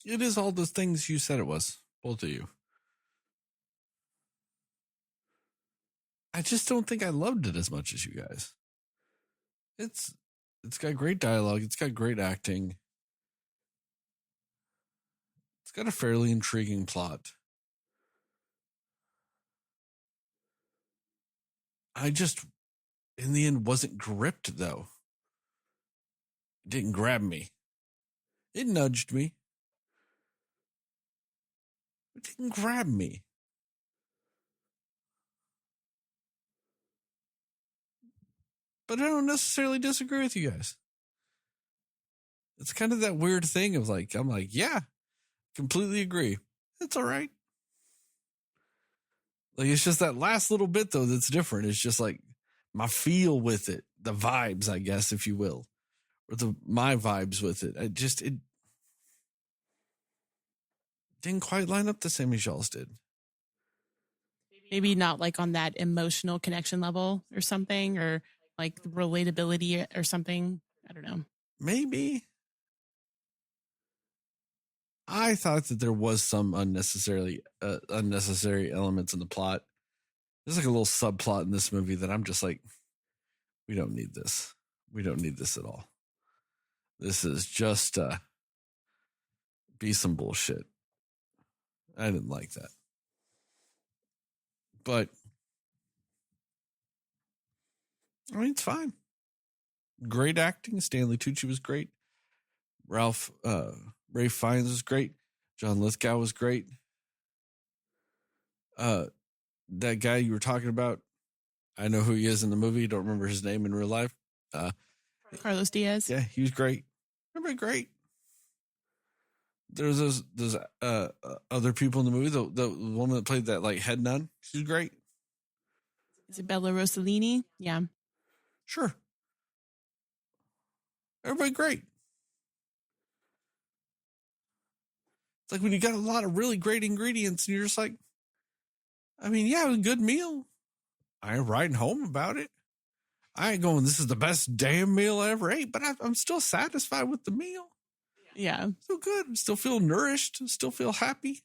It is all the things you said it was, both of you. I just don't think I loved it as much as you guys. It's got great dialogue. It's got great acting. It's got a fairly intriguing plot. I just, in the end, wasn't gripped, though. It didn't grab me. It nudged me. It didn't grab me. But I don't necessarily disagree with you guys. It's kind of that weird thing of like, I'm like, yeah, completely agree. It's all right. Like, it's just that last little bit, though, that's different. It's just like my feel with it, the vibes, I guess, if you will, or my vibes with it. It didn't quite line up the same as y'all's did. Maybe not like on that emotional connection level or something, or like relatability or something. I don't know. Maybe. I thought that there was some unnecessary elements in the plot. There's like a little subplot in this movie that I'm just like, we don't need this. We don't need this at all. This is just be some bullshit. I didn't like that. But I mean, it's fine. Great acting. Stanley Tucci was great. Ralph Fiennes was great. John Lithgow was great. That guy you were talking about, I know who he is in the movie. Don't remember his name in real life. Carlos Diaz. Yeah, he was great. Everybody great. There's those other people in the movie. The woman that played that like head nun, she's great. Isabella Rossellini. Yeah. Sure. Everybody great. It's like when you got a lot of really great ingredients and you're just like, I mean, yeah, it was a good meal. I ain't writing home about it. I ain't going, this is the best damn meal I ever ate, but I'm still satisfied with the meal. Yeah. Still good. Still feel nourished. Still feel happy.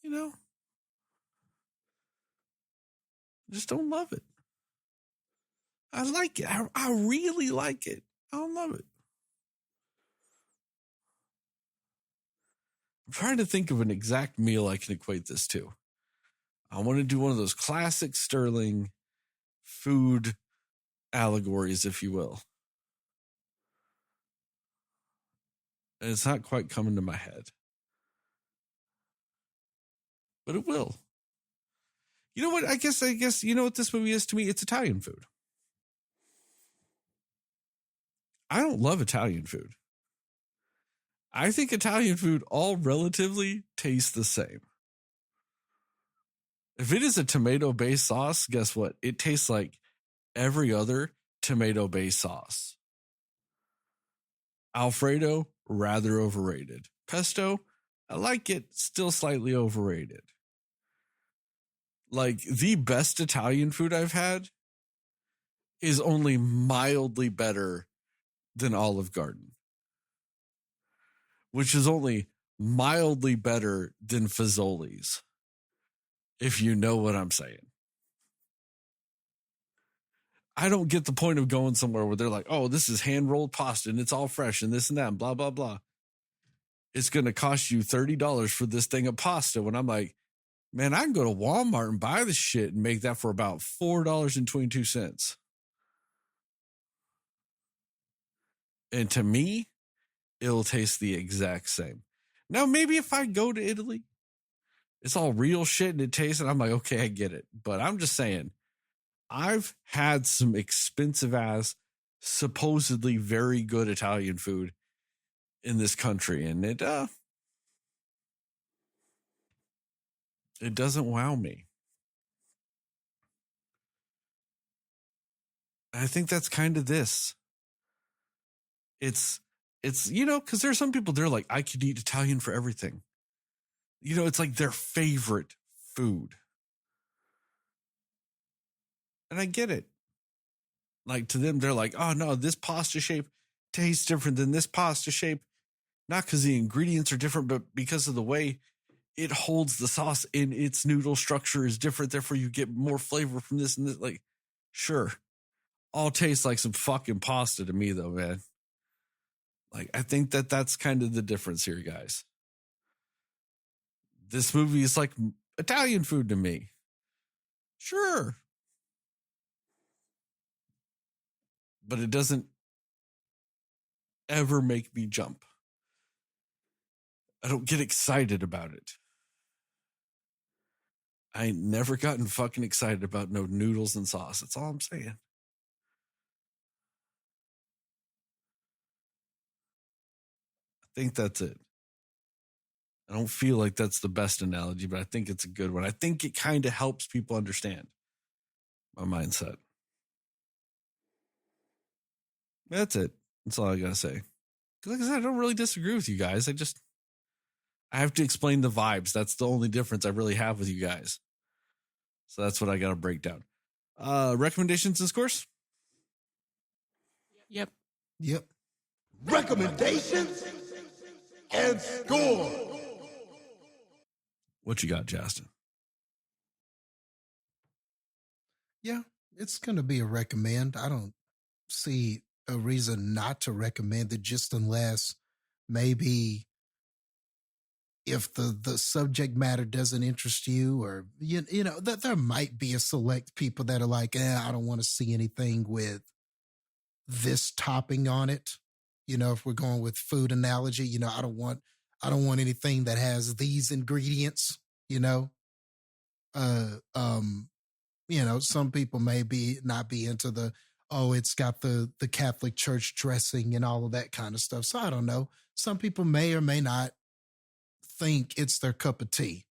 You know? Just don't love it. I like it. I really like it. I don't love it. I'm trying to think of an exact meal I can equate this to. I want to do one of those classic Sterling food allegories, if you will. And it's not quite coming to my head. But it will. You know what? I guess you know what this movie is to me? It's Italian food. I don't love Italian food. I think Italian food all relatively tastes the same. If it is a tomato-based sauce, guess what? It tastes like every other tomato-based sauce. Alfredo, rather overrated. Pesto, I like it, still slightly overrated. Like, the best Italian food I've had is only mildly better than Olive Garden, which is only mildly better than Fazoli's, if you know what I'm saying. I don't get the point of going somewhere where they're like, oh, this is hand-rolled pasta and it's all fresh and this and that and blah, blah, blah. It's going to cost you $30 for this thing of pasta. When I'm like, man, I can go to Walmart and buy this shit and make that for about $4.22. And to me, it'll taste the exact same. Now, maybe if I go to Italy, it's all real shit and it tastes, and I'm like, okay, I get it. But I'm just saying, I've had some expensive ass, supposedly very good Italian food in this country, and it doesn't wow me. I think that's kind of this. It's you know, because there's some people, they're like, I could eat Italian for everything. You know, it's like their favorite food. And I get it. Like, to them, they're like, oh no, this pasta shape tastes different than this pasta shape. Not because the ingredients are different, but because of the way it holds the sauce in its noodle structure is different. Therefore, you get more flavor from this and this. Like, sure. All tastes like some fucking pasta to me, though, man. Like, I think that's kind of the difference here, guys. This movie is like Italian food to me. Sure. But it doesn't ever make me jump. I don't get excited about it. I ain't never gotten fucking excited about no noodles and sauce. That's all I'm saying. I think that's it. I don't feel like that's the best analogy, but I think it's a good one. I think it kind of helps people understand my mindset. That's it. That's all I got to say. Because like I said, I don't really disagree with you guys. I have to explain the vibes. That's the only difference I really have with you guys. So that's what I got to break down. Recommendations and scores? Yep. Recommendations and score. What you got, Jastin? Yeah, it's going to be a recommend. I don't see a reason not to recommend it, just unless maybe if the subject matter doesn't interest you, or you know that there might be a select people that are like, I don't want to see anything with this topping on it. You know, if we're going with food analogy, you know, I don't want anything that has these ingredients, you know. You know, some people may not be into it's got the Catholic Church dressing and all of that kind of stuff. So I don't know. Some people may or may not think it's their cup of tea.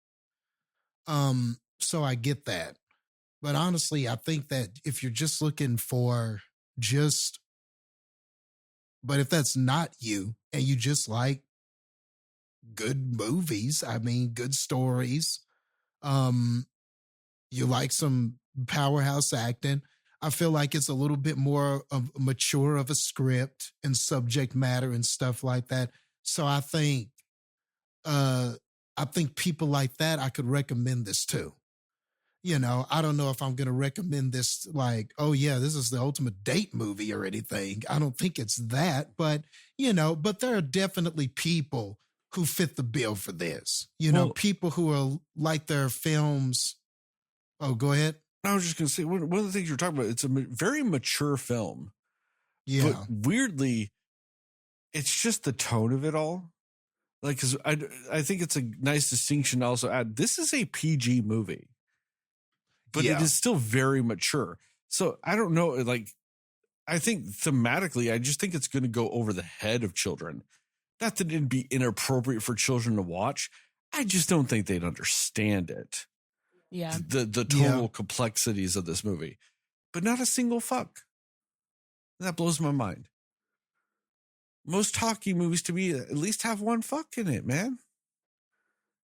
So I get that. But honestly, I think that if you're just looking for but if that's not you and you just like good movies, I mean, good stories, you like some powerhouse acting, I feel like it's a little bit more mature of a script and subject matter and stuff like that. So I think people like that, I could recommend this to. You know, I don't know if I'm going to recommend this like, oh yeah, this is the ultimate date movie or anything. I don't think it's that, but you know, but there are definitely people who fit the bill for this. You know, people who are like their films. Oh, go ahead. I was just going to say, one of the things you're talking about, it's a very mature film. Yeah. But weirdly, it's just the tone of it all. Like, because I think it's a nice distinction to also add. This is a PG movie, but it is still very mature. So I don't know. Like, I think thematically, I just think it's going to go over the head of children. Not that it'd be inappropriate for children to watch. I just don't think they'd understand it. Yeah. The total complexities of this movie, but not a single fuck. That blows my mind. Most talkie movies to me at least have one fuck in it, man.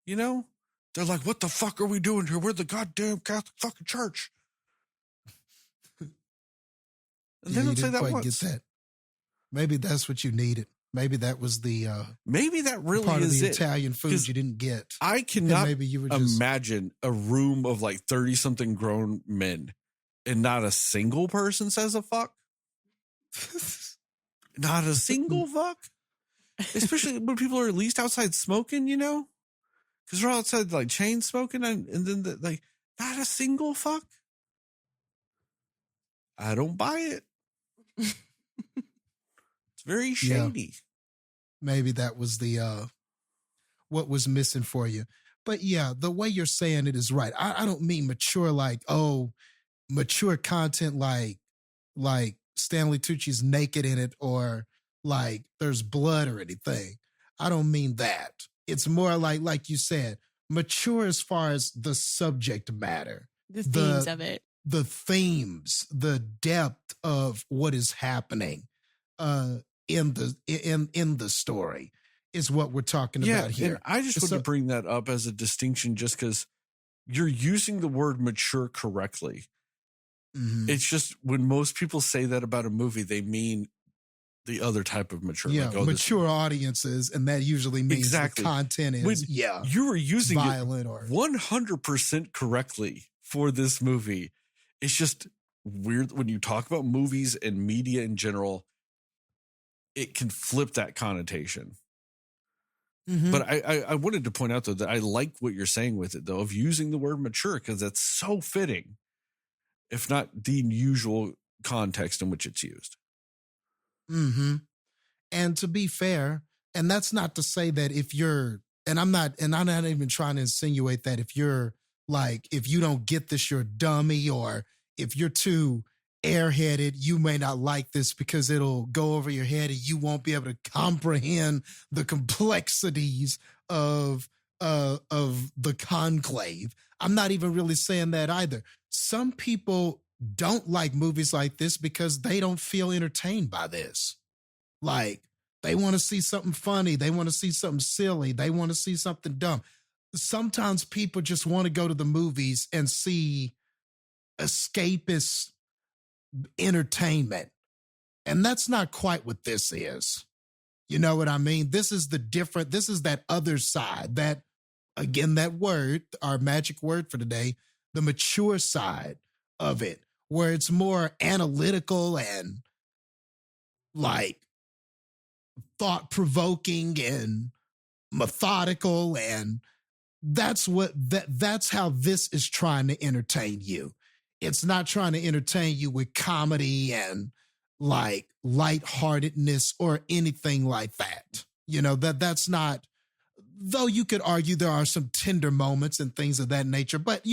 You know, they're like, what the fuck are we doing here? We're the goddamn Catholic fucking church. And they don't say that once. Get that. Maybe that's what you needed. Maybe that was the maybe that really part is of the it. Italian food you didn't get. I cannot maybe you were just... imagine a room of like 30-something grown men and not a single person says a fuck. Not a single fuck. Especially when people are at least outside smoking, you know? Because they're outside like chain smoking and then like not a single fuck. I don't buy it. Very shady. Yeah. Maybe that was the what was missing for you. But yeah, the way you're saying it is right. I don't mean mature like, mature content like Stanley Tucci's naked in it or like there's blood or anything. I don't mean that. It's more like you said, mature as far as the subject matter. The themes of it. The themes, the depth of what is happening. In the story is what we're talking about here. And I just want to bring that up as a distinction just because you're using the word mature correctly. Mm-hmm. It's just when most people say that about a movie, they mean the other type of mature. Yeah, like, mature audiences, and that usually means the content is you were using violent it or 100% correctly for this movie. It's just weird when you talk about movies and media in general. It can flip that connotation. Mm-hmm. But I wanted to point out, though, that I like what you're saying with it, though, of using the word mature, because that's so fitting, if not the usual context in which it's used. Mm-hmm. And to be fair, and that's not to say that if you're, and I'm not even trying to insinuate that if you're like, if you don't get this, you're a dummy, or if you're too airheaded, you may not like this because it'll go over your head and you won't be able to comprehend the complexities of the conclave. I'm not even really saying that either. Some people don't like movies like this because they don't feel entertained by this. Like, they want to see something funny. They want to see something silly. They want to see something dumb. Sometimes people just want to go to the movies and see escapist entertainment. And that's not quite what this is. You know what I mean? This is that other side, that, again, that word, our magic word for today, the mature side of it, where it's more analytical and like thought-provoking and methodical, and that's how this is trying to entertain you. It's not trying to entertain you with comedy and like lightheartedness or anything like that. That's not, though you could argue there are some tender moments and things of that nature, but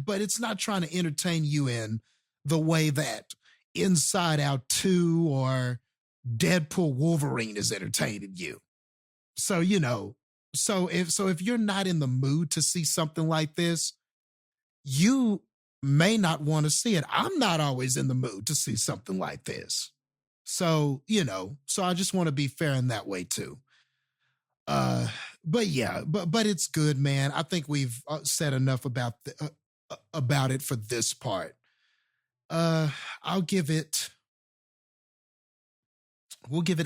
but it's not trying to entertain you in the way that Inside Out 2 or Deadpool Wolverine is entertaining you. So, if you're not in the mood to see something like this, you may not want to see it. I'm not always in the mood to see something like this. So, so I just want to be fair in that way too. But yeah, but it's good, man. I think we've said enough about it for this part. We'll give it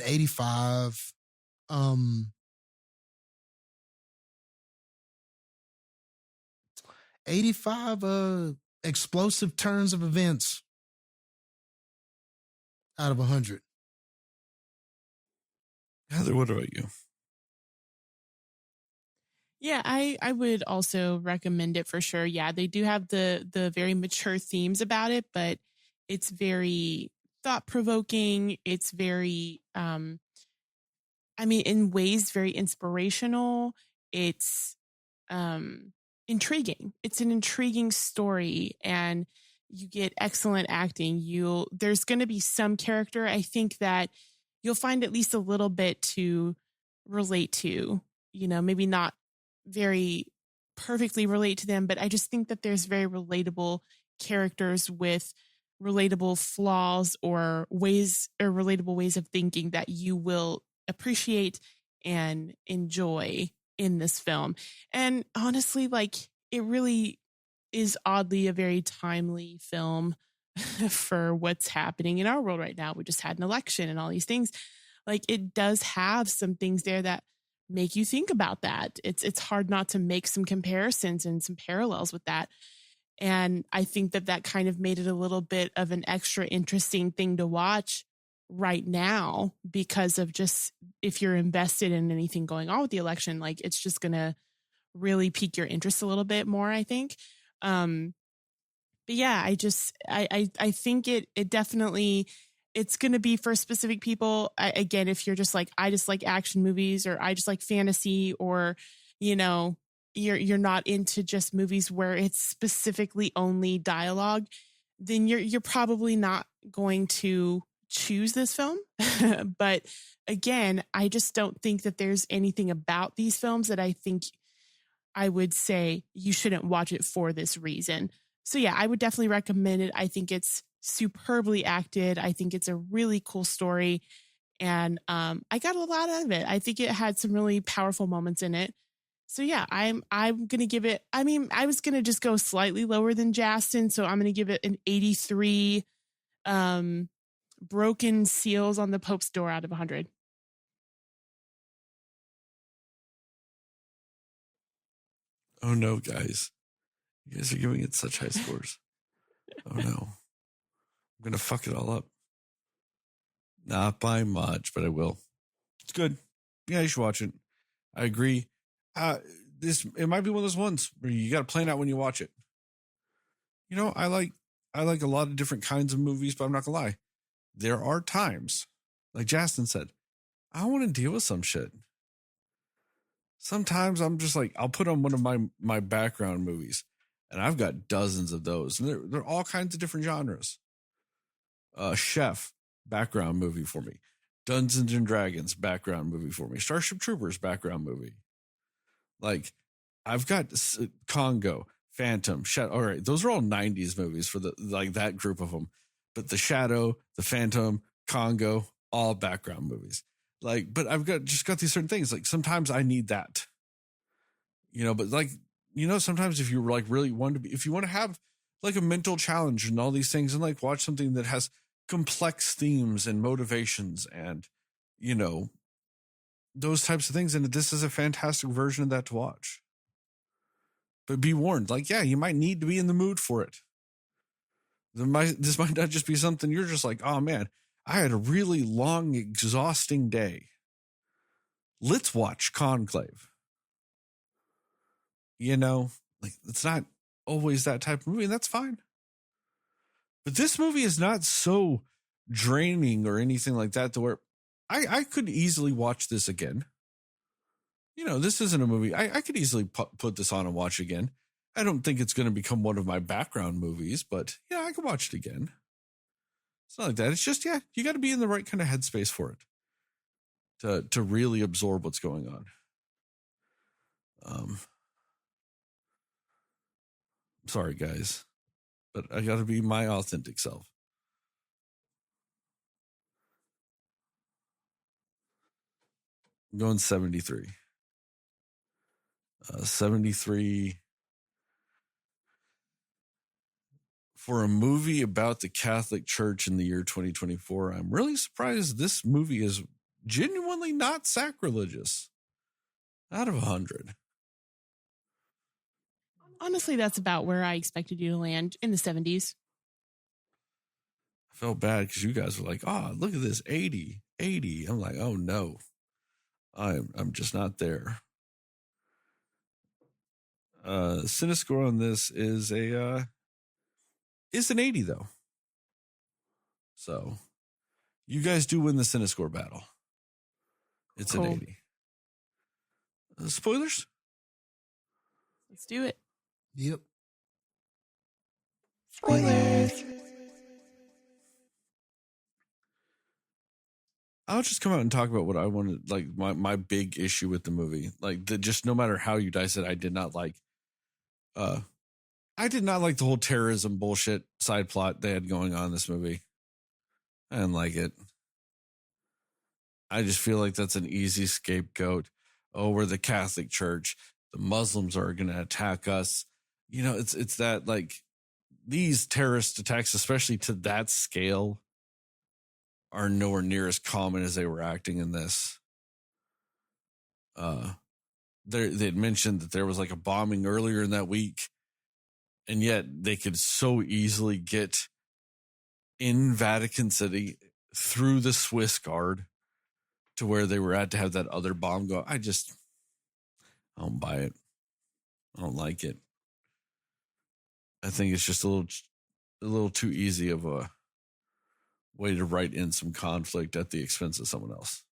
85. 85 explosive turns of events out of 100. Heather, what about you? Yeah, I would also recommend it for sure. Yeah, they do have the very mature themes about it, but it's very thought-provoking. It's very, in ways, very inspirational. It's intriguing. It's an intriguing story, and you get excellent acting. There's going to be some character, I think, that you'll find at least a little bit to relate to, maybe not very perfectly relate to them, but I just think that there's very relatable characters with relatable flaws or relatable ways of thinking that you will appreciate and enjoy in this film. And honestly, it really is oddly a very timely film for what's happening in our world right now. We just had an election and all these things. It does have some things there that make you think about that. It's hard not to make some comparisons and some parallels with that. And I think that kind of made it a little bit of an extra interesting thing to watch right now, because of just, if you're invested in anything going on with the election, it's just going to really pique your interest a little bit more, I think. But yeah, I think it definitely, it's going to be for specific people. Again, if you're just I just like action movies, or I just like fantasy, or, you're not into just movies where it's specifically only dialogue, then you're probably not going to choose this film. But again, I just don't think that there's anything about these films that I think I would say you shouldn't watch it for this reason. So yeah, I would definitely recommend it. I think it's superbly acted. I think it's a really cool story. And I got a lot out of it. I think it had some really powerful moments in it. So yeah, I'm going to give it, I was going to just go slightly lower than Jastin. So I'm going to give it an 83 broken seals on the Pope's door out of 100. Oh no, guys. You guys are giving it such high scores. Oh no. I'm going to fuck it all up. Not by much, but I will. It's good. Yeah, you should watch it. I agree. It might be one of those ones where you got to plan out when you watch it. I like a lot of different kinds of movies, but I'm not gonna lie. There are times, like Jastin said, I want to deal with some shit. Sometimes I'm just I'll put on one of my background movies, and I've got dozens of those, and they're all kinds of different genres. Chef, background movie for me. Dungeons and Dragons, background movie for me. Starship Troopers, background movie. I've got Congo, Phantom, Shadow. All right, those are all 90s movies for that group of them. But the Shadow, the Phantom, Congo, all background movies. But I've got these certain things. Sometimes I need that. But sometimes if you really want to be, if you want to have a mental challenge and all these things, and watch something that has complex themes and motivations and, those types of things. And this is a fantastic version of that to watch. But be warned, you might need to be in the mood for it. This might not just be something you're just oh man, I had a really long, exhausting day. let's watch Conclave. You know, like it's not always that type of movie, and that's fine. But this movie is not so draining or anything like that to where I could easily watch this again. You know, this isn't a movie. I could easily put this on and watch again. I don't think it's going to become one of my background movies, but yeah, I could watch it again. It's not like that. It's just, yeah, you got to be in the right kind of headspace for it to really absorb what's going on. Sorry, guys, but I got to be my authentic self. I'm going 73. 73 for a movie about the Catholic Church in the year 2024. I'm really surprised this movie is genuinely not sacrilegious. Out of 100. Honestly, that's about where I expected you to land, in the 70s. I felt bad because you guys were like, oh, look at this, 80. I'm like, oh no, I'm just not there. Cinescore on this is an 80 though. So you guys do win the Cinescore battle. It's cool. An 80. Spoilers? Let's do it. Yep. Spoilers. I'll just come out and talk about what I wanted, like my big issue with the movie. Like just no matter how you dice it, I did not like the whole terrorism bullshit side plot they had going on in this movie. I didn't like it. I just feel like that's an easy scapegoat. Oh, we're the Catholic Church. The Muslims are going to attack us. You know, it's that, like, these terrorist attacks, especially to that scale, are nowhere near as common as they were acting in this. They'd mentioned that there was like a bombing earlier in that week, and yet they could so easily get in Vatican City through the Swiss Guard to where they were at to have that other bomb go. I don't buy it. I don't like it. I think it's just a little too easy of a way to write in some conflict at the expense of someone else.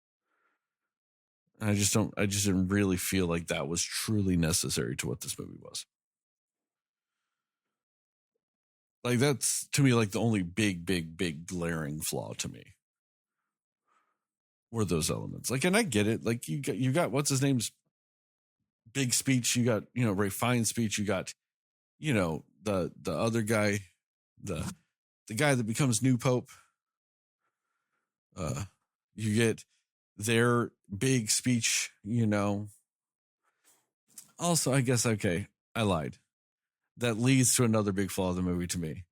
I just didn't really feel like that was truly necessary to what this movie was. Like, that's to me like the only big glaring flaw to me were those elements. Like, and I get it. Like, you got what's his name's big speech. You got, Ray Fine's speech. You got, the other guy, the guy that becomes new pope. You get their big speech, Also, I guess, okay, I lied. That leads to another big flaw of the movie to me.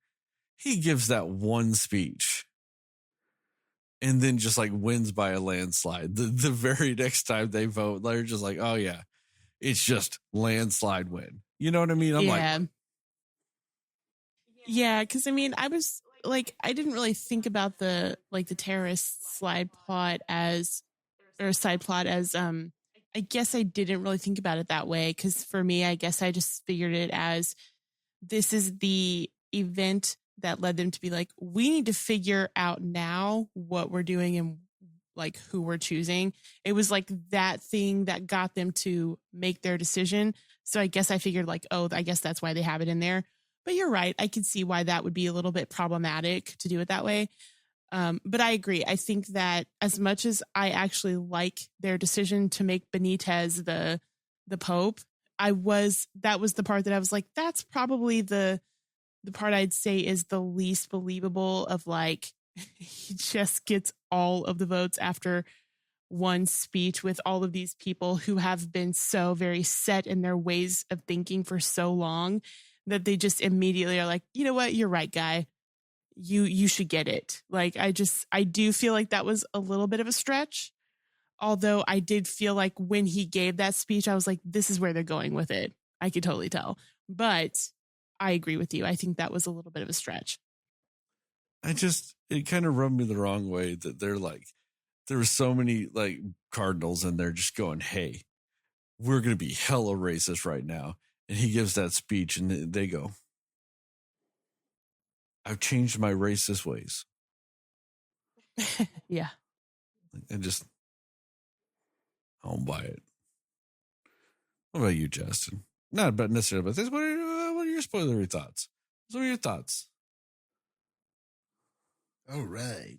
He gives that one speech and then just like wins by a landslide. The very next time they vote, they're just like, oh yeah, it's just landslide win. You know what I mean? I'm like, yeah, because I was like, I didn't really think about the terrorist side plot as I guess I didn't really think about it that way, because for me, I guess I just figured it as this is the event that led them to be like, we need to figure out now what we're doing and like who we're choosing. It was like that thing that got them to make their decision. So I guess I figured like, oh, I guess that's why they have it in there. But you're right. I could see why that would be a little bit problematic to do it that way. But I agree. I think that as much as I actually like their decision to make Benitez the Pope, that was the part that I was like, that's probably the part I'd say is the least believable of like, he just gets all of the votes after one speech with all of these people who have been so very set in their ways of thinking for so long that they just immediately are like, you know what? You're right, guy. You should get it. Like, I do feel like that was a little bit of a stretch. Although I did feel like when he gave that speech, I was like, this is where they're going with it. I could totally tell. But I agree with you. I think that was a little bit of a stretch. It kind of rubbed me the wrong way that there were so many like cardinals in there just going, hey, we're going to be hella racist right now. And he gives that speech and they go, I've changed my racist ways. Yeah. And just, I don't buy it. What about you, Jastin? Not about necessarily about this. What are your spoilery thoughts? What are your thoughts? All right.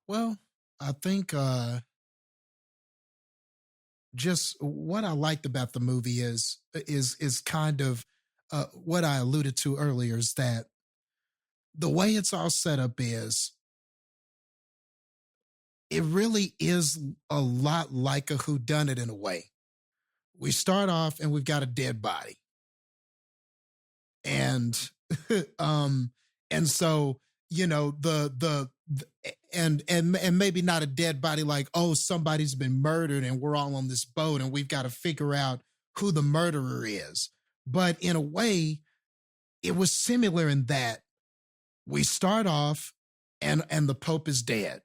Well, I think just what I liked about the movie is kind of what I alluded to earlier, is that the way it's all set up is it really is a lot like a whodunit in a way. We start off and we've got a dead body. And and so, you know, and maybe not a dead body like, oh, somebody's been murdered and we're all on this boat and we've got to figure out who the murderer is. But in a way, it was similar in that we start off and the Pope is dead.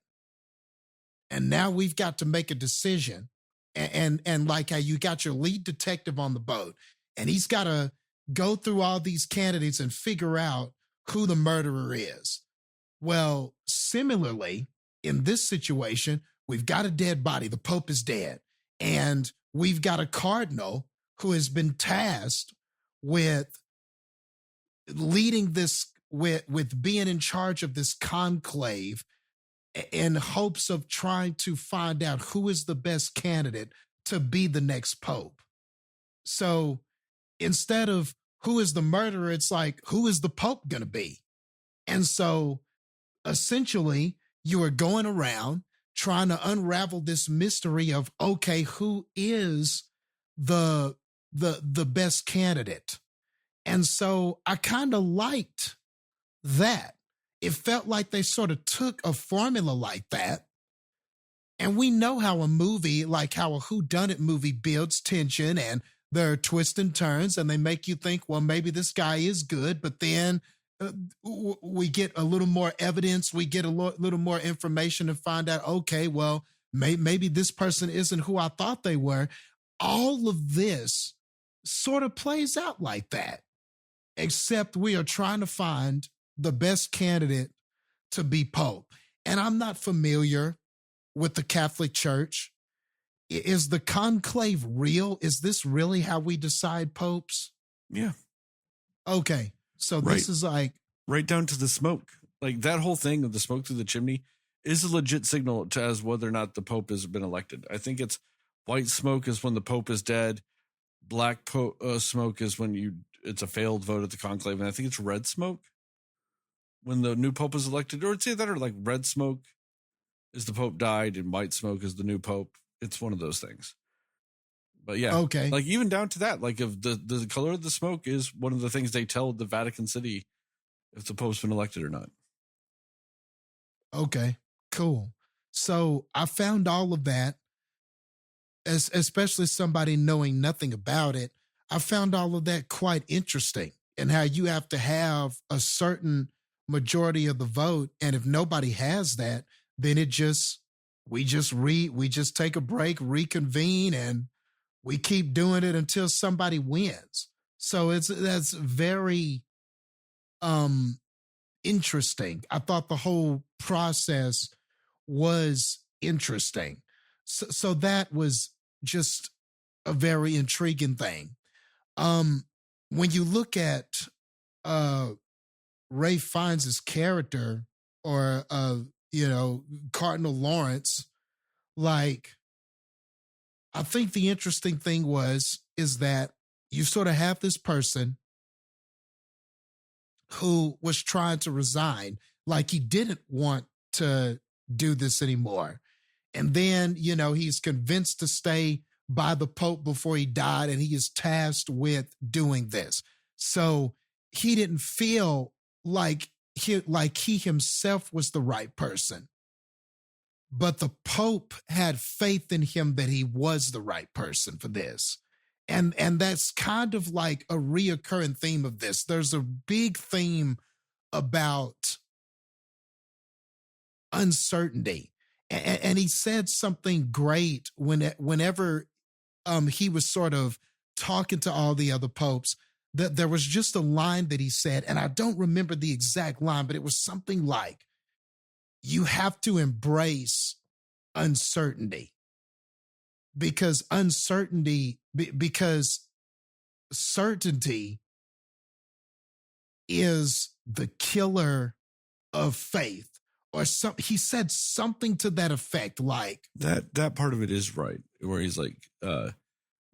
And now we've got to make a decision. And like how you got your lead detective on the boat and he's got to go through all these candidates and figure out who the murderer is. Well, similarly, in this situation, we've got a dead body. The Pope is dead. And we've got a cardinal who has been tasked with leading this, with being in charge of this conclave in hopes of trying to find out who is the best candidate to be the next Pope. So instead of who is the murderer, it's like, who is the Pope going to be? And so essentially you are going around trying to unravel this mystery of, okay, who is the best candidate? And so I kind of liked that. It felt like they sort of took a formula like that. And we know how a movie, like how a whodunit movie builds tension and there are twists and turns and they make you think, well, maybe this guy is good, but then we get a little more evidence. We get a little more information and find out, okay, well, maybe this person isn't who I thought they were. All of this sort of plays out like that, except we are trying to find the best candidate to be Pope. And I'm not familiar with the Catholic Church. Is the conclave real? Is this really how we decide popes? Yeah. Okay. So this is like right down to the smoke. Like that whole thing of the smoke through the chimney is a legit signal to as whether or not the Pope has been elected. I think it's white smoke is when the Pope is dead. Black smoke is when it's a failed vote at the conclave. And I think it's red smoke when the new Pope is elected, or it's either that or like red smoke is the Pope died and white smoke is the new Pope. It's one of those things. But yeah, okay. Like even down to that, like if the color of the smoke is one of the things they tell the Vatican City if the Pope's been elected or not. Okay, cool. So I found all of that, especially somebody knowing nothing about it. I found all of that quite interesting, and how you have to have a certain majority of the vote. And if nobody has that, then we just take a break, reconvene, and we keep doing it until somebody wins. So that's very interesting. I thought the whole process was interesting. So that was just a very intriguing thing. When you look at Ray Fiennes' character, or Cardinal Lawrence, like, I think the interesting thing is that you sort of have this person who was trying to resign, like he didn't want to do this anymore. And then, he's convinced to stay by the Pope before he died, and he is tasked with doing this. So he didn't feel like he himself was the right person. But the Pope had faith in him that he was the right person for this. And that's kind of like a reoccurring theme of this. There's a big theme about uncertainty. And he said something great whenever he was sort of talking to all the other popes. That there was just a line that he said, and I don't remember the exact line, but it was something like, you have to embrace uncertainty because certainty is the killer of faith. Or he said something to that effect, like that part of it is right, where he's like,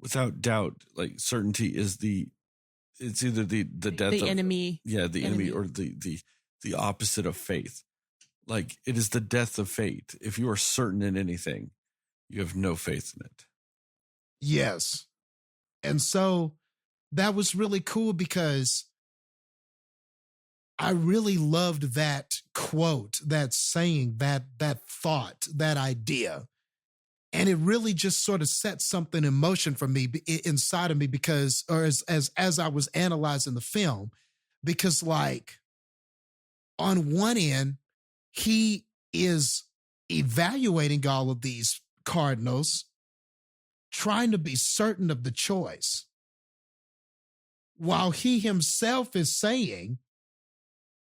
without doubt, like certainty is it's either the death the of enemy. Yeah, the enemy or the opposite of faith. Like it is the death of faith. If you are certain in anything, you have no faith in it. Yes. And so that was really cool because I really loved that quote, that saying, that thought, that idea. And it really just sort of set something in motion for me inside of me because, or as I was analyzing the film, because like on one end, he is evaluating all of these cardinals, trying to be certain of the choice, while he himself is saying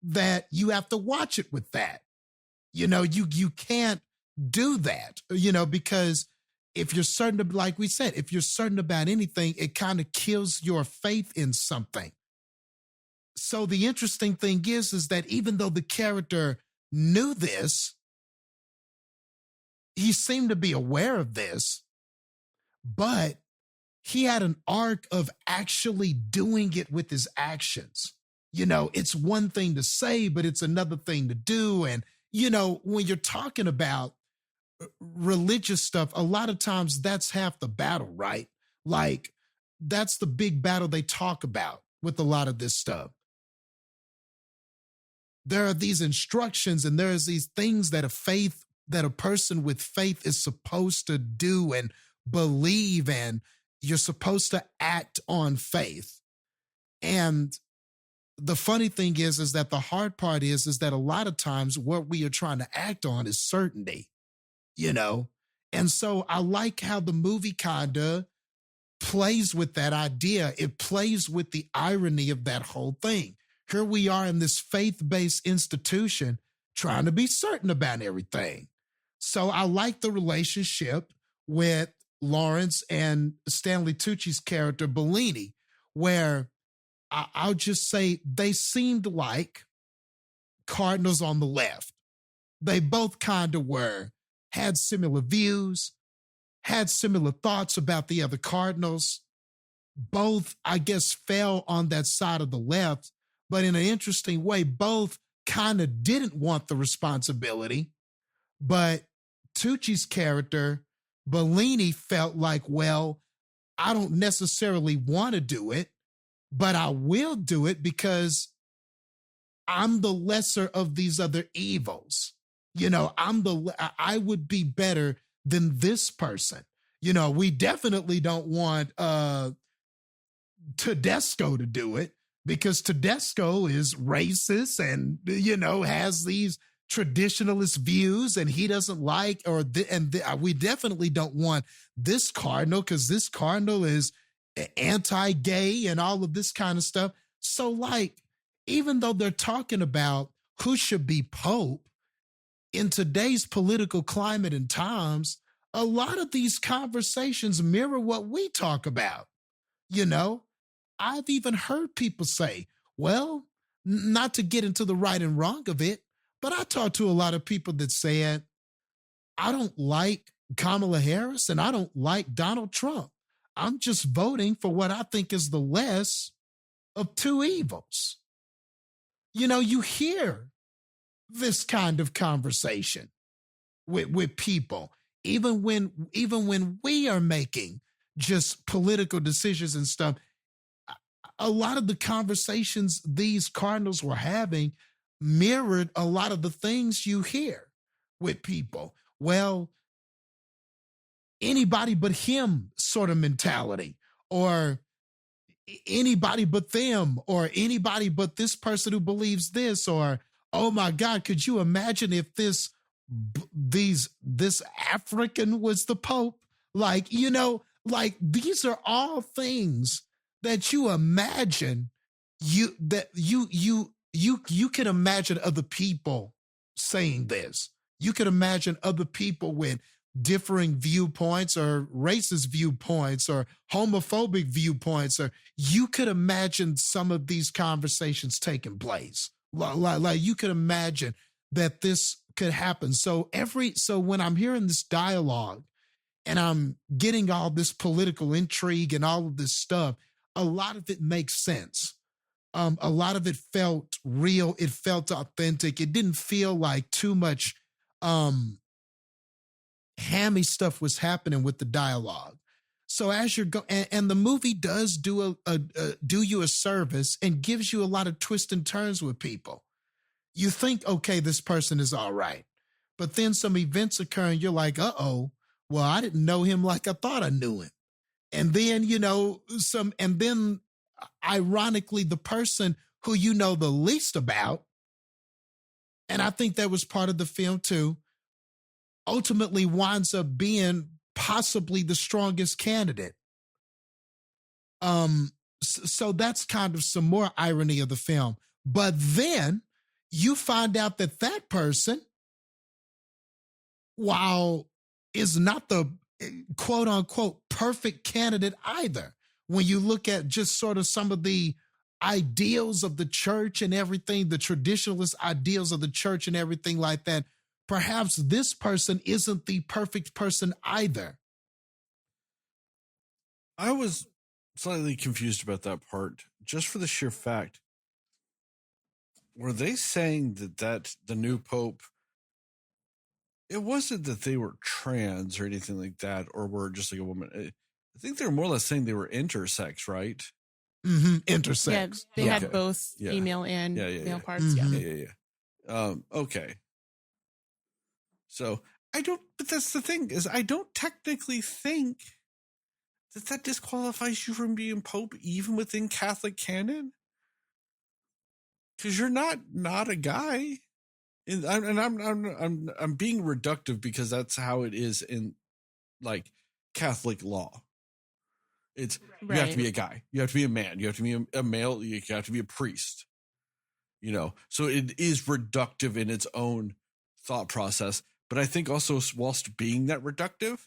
that you have to watch it with that. You know, you can't do that, you know, because if you're certain of, like we said, if you're certain about anything, it kind of kills your faith in something. So the interesting thing is that even though the character knew this, he seemed to be aware of this, but he had an arc of actually doing it with his actions. You know, it's one thing to say, but it's another thing to do. And, you know, when you're talking about religious stuff, a lot of times that's half the battle, right? Like, that's the big battle they talk about with a lot of this stuff. There are these instructions and there's these things that a person with faith is supposed to do and believe, and you're supposed to act on faith. And the funny thing is that the hard part is that a lot of times what we are trying to act on is certainty, you know? And so I like how the movie kinda plays with that idea. It plays with the irony of that whole thing. Here we are in this faith-based institution trying to be certain about everything. So I like the relationship with Lawrence and Stanley Tucci's character, Bellini, where I'll just say they seemed like cardinals on the left. They both kind of had similar views, had similar thoughts about the other cardinals. Both, I guess, fell on that side of the left, but in an interesting way, both kind of didn't want the responsibility. But Tucci's character, Bellini, felt like, well, I don't necessarily want to do it, but I will do it because I'm the lesser of these other evils. You know, I would be better than this person. You know, we definitely don't want Tedesco to do it because Tedesco is racist and, you know, has these traditionalist views and he doesn't like, we definitely don't want this cardinal because this cardinal is anti-gay and all of this kind of stuff. So like, even though they're talking about who should be Pope, in today's political climate and times, a lot of these conversations mirror what we talk about. You know, I've even heard people say, well, not to get into the right and wrong of it, but I talked to a lot of people that said, I don't like Kamala Harris and I don't like Donald Trump. I'm just voting for what I think is the less of two evils. You know, you hear this kind of conversation with people, even when we are making just political decisions and stuff. A lot of the conversations these cardinals were having mirrored a lot of the things you hear with people. Well, anybody but him sort of mentality, or anybody but them, or anybody but this person who believes this, or, oh my God, could you imagine if this this African was the Pope. Like, you know, like these are all things that you imagine you can imagine other people saying this. You could imagine other people with differing viewpoints or racist viewpoints or homophobic viewpoints, or you could imagine some of these conversations taking place. Like you could imagine that this could happen. So when I'm hearing this dialogue and I'm getting all this political intrigue and all of this stuff, a lot of it makes sense. A lot of it felt real. It felt authentic. It didn't feel like too much hammy stuff was happening with the dialogue. So as you're and the movie does do do you a service and gives you a lot of twists and turns with people. You think, okay, this person is all right. But then some events occur and you're like, uh-oh, well, I didn't know him like I thought I knew him. And then, you know, ironically, the person who you know the least about, and I think that was part of the film too, ultimately winds up being possibly the strongest candidate. So that's kind of some more irony of the film. But then you find out that person, while is not the quote unquote perfect candidate either, when you look at just sort of some of the ideals of the church and everything, the traditionalist ideals of the church and everything like that, perhaps this person isn't the perfect person either. I was slightly confused about that part, just for the sheer fact. Were they saying that the new Pope, it wasn't that they were trans or anything like that, or were just like a woman? I think they were more or less saying they were intersex, right? Mm-hmm. Intersex. Yeah, they had both female and male parts. Mm-hmm. Yeah. Okay. So but that's the thing, is I don't technically think that disqualifies you from being Pope even within Catholic canon. Because you're not a guy. And I'm being reductive because that's how it is in like Catholic law. It's You have to be a guy, you have to be a man, you have to be a male, you have to be a priest. You know, so it is reductive in its own thought process. But I think also, whilst being that reductive,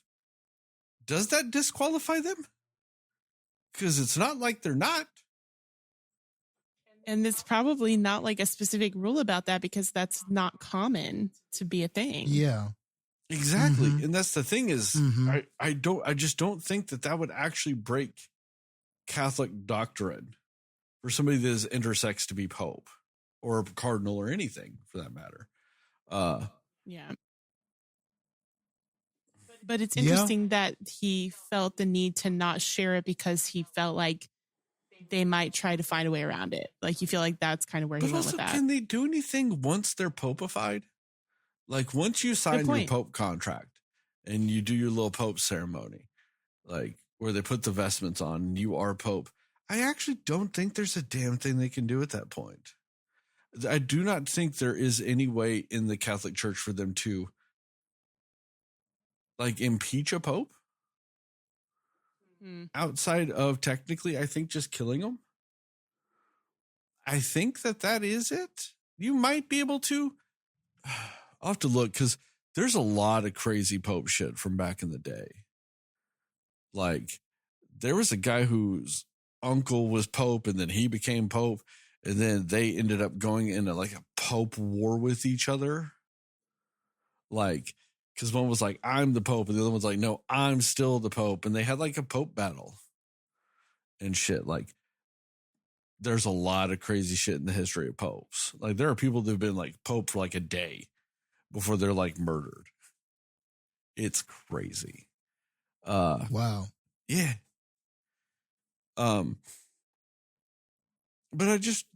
does that disqualify them? Because it's not like they're not. And it's probably not like a specific rule about that, because that's not common to be a thing. Yeah. Exactly. Mm-hmm. And that's the thing is, I just don't think that would actually break Catholic doctrine for somebody that is intersex to be Pope or cardinal or anything for that matter. Yeah. But it's interesting that he felt the need to not share it because he felt like they might try to find a way around it. Like, you feel like that's kind of where he went with that. Can they do anything once they're Popified? Like, once you sign your Pope contract and you do your little Pope ceremony, like where they put the vestments on and you are Pope, I actually don't think there's a damn thing they can do at that point. I do not think there is any way in the Catholic Church for them to like impeach a Pope. Outside of technically, I think just killing them. I think that is it. You might be able to. I'll have to look, because there's a lot of crazy Pope shit from back in the day. Like, there was a guy whose uncle was Pope and then he became Pope, and then they ended up going into like a Pope war with each other. Like, because one was like, I'm the Pope, and the other one's like, no, I'm still the Pope. And they had like a Pope battle and shit. Like, there's a lot of crazy shit in the history of popes. Like, there are people that have been like Pope for like a day before they're like murdered. It's crazy. Wow. Yeah. But I'm just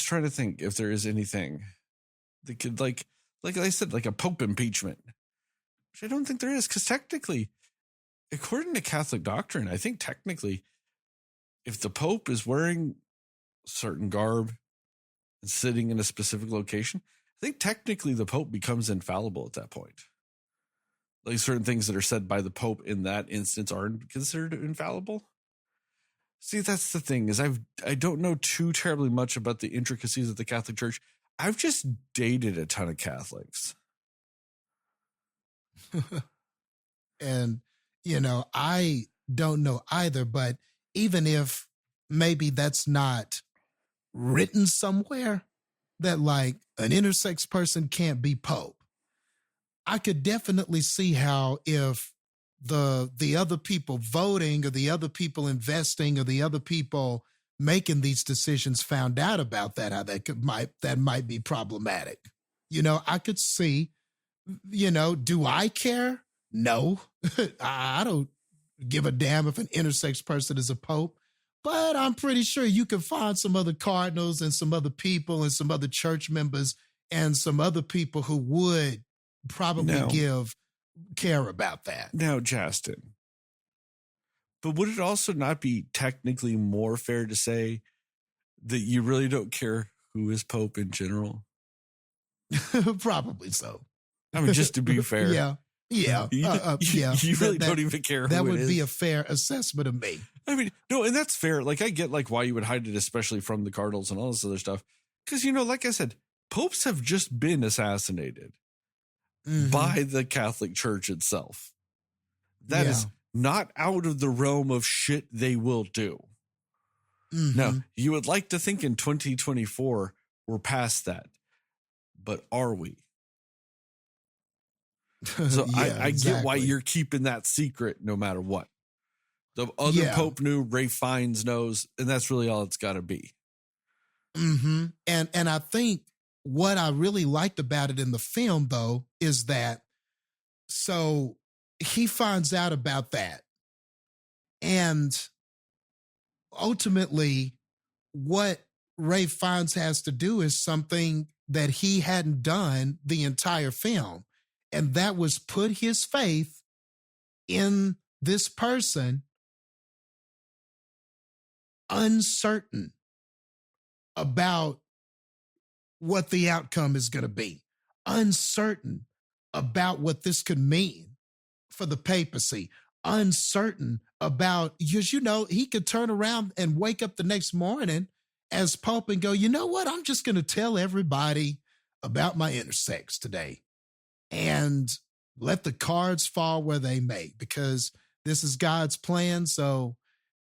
trying to think if there is anything that could like I said, like a Pope impeachment, which I don't think there is. Because technically, according to Catholic doctrine, I think technically, if the Pope is wearing certain garb and sitting in a specific location, I think technically the Pope becomes infallible at that point. Like certain things that are said by the Pope in that instance aren't considered infallible. See, that's the thing is I don't know too terribly much about the intricacies of the Catholic Church. I've just dated a ton of Catholics. And, I don't know either, but even if maybe that's not written somewhere that like an intersex person can't be Pope, I could definitely see how if the other people voting or the other people investing or the other people making these decisions found out about that, how that might be problematic. I could see, do I care? No, I don't give a damn if an intersex person is a Pope, but I'm pretty sure you can find some other cardinals and some other people and some other church members and some other people who would probably care about that. Now, Jastin, but would it also not be technically more fair to say that you really don't care who is Pope in general? Probably so. I mean, just to be fair. Yeah. You really don't even care who that would it is. be a fair assessment of me. I mean, no, and that's fair. Like, I get like why you would hide it, especially from the Cardinals and all this other stuff. Because, like I said, popes have just been assassinated by the Catholic Church itself. That is not out of the realm of shit they will do. Now, you would like to think in 2024 we're past that, but are we? So I get why you're keeping that secret no matter what. The other Pope knew, Ray Fiennes knows, and that's really all it's got to be. And I think what I really liked about it in the film, though, is that so he finds out about that. And ultimately, what Ray Fiennes has to do is something that he hadn't done the entire film. And that was put his faith in this person, uncertain about what the outcome is going to be, uncertain about what this could mean for the papacy, uncertain about, because, he could turn around and wake up the next morning as Pope and go, you know what? I'm just going to tell everybody about my intersex today. And let the cards fall where they may, because this is God's plan. So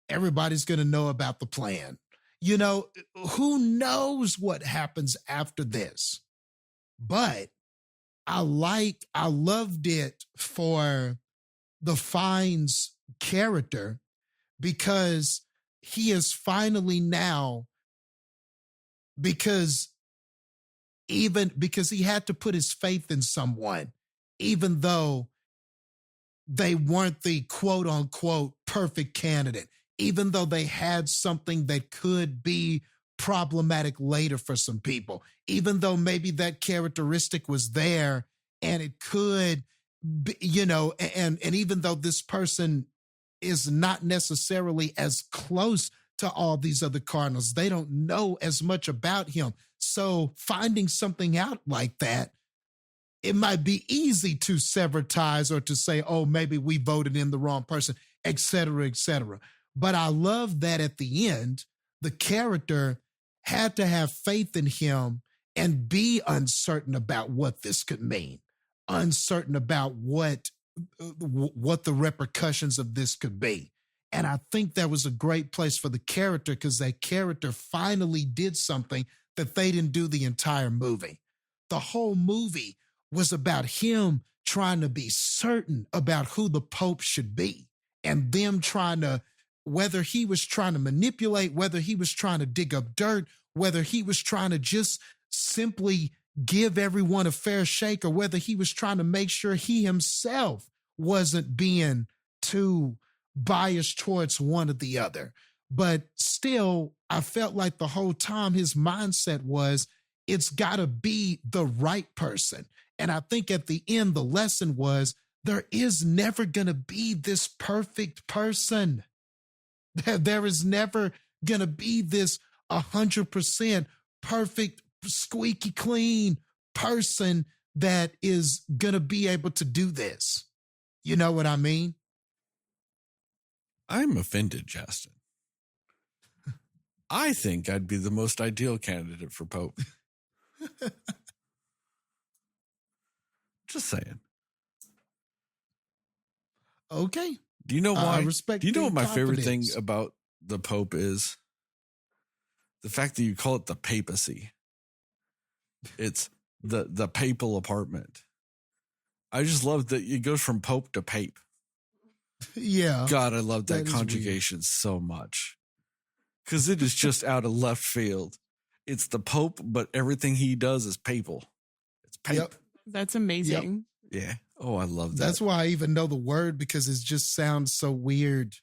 everybody's going to know about the plan. Who knows what happens after this? But I loved it for the Fiennes character, because he is finally now, because he had to put his faith in someone, even though they weren't the quote unquote perfect candidate, even though they had something that could be problematic later for some people, even though maybe that characteristic was there and it could be, and even though this person is not necessarily as close to all these other cardinals, they don't know as much about him. So finding something out like that, it might be easy to sever ties or to say, oh, maybe we voted in the wrong person, et cetera, et cetera. But I love that at the end, the character had to have faith in him and be uncertain about what this could mean, uncertain about what the repercussions of this could be. And I think that was a great place for the character, because that character finally did something that they didn't do the entire movie. The whole movie was about him trying to be certain about who the Pope should be, and them trying to, whether he was trying to manipulate, whether he was trying to dig up dirt, whether he was trying to just simply give everyone a fair shake, or whether he was trying to make sure he himself wasn't being too biased towards one or the other. But still, I felt like the whole time his mindset was, it's got to be the right person. And I think at the end, the lesson was, there is never going to be this perfect person. There is never going to be this 100% perfect, squeaky clean person that is going to be able to do this. You know what I mean? I'm offended, Jastin. I think I'd be the most ideal candidate for Pope. Just saying. Okay. Do you know why? I respect. Do you know what my favorite thing confidence. about the Pope is? The fact that you call it the papacy. It's the papal apartment. I just love that it goes from Pope to Pape. Yeah. God, I love that That is conjugation so much. Because it is just out of left field. It's the Pope, but everything he does is papal. It's Pape. Yep. That's amazing. Yeah. Oh, I love that. That's why I even know the word, because it just sounds so weird.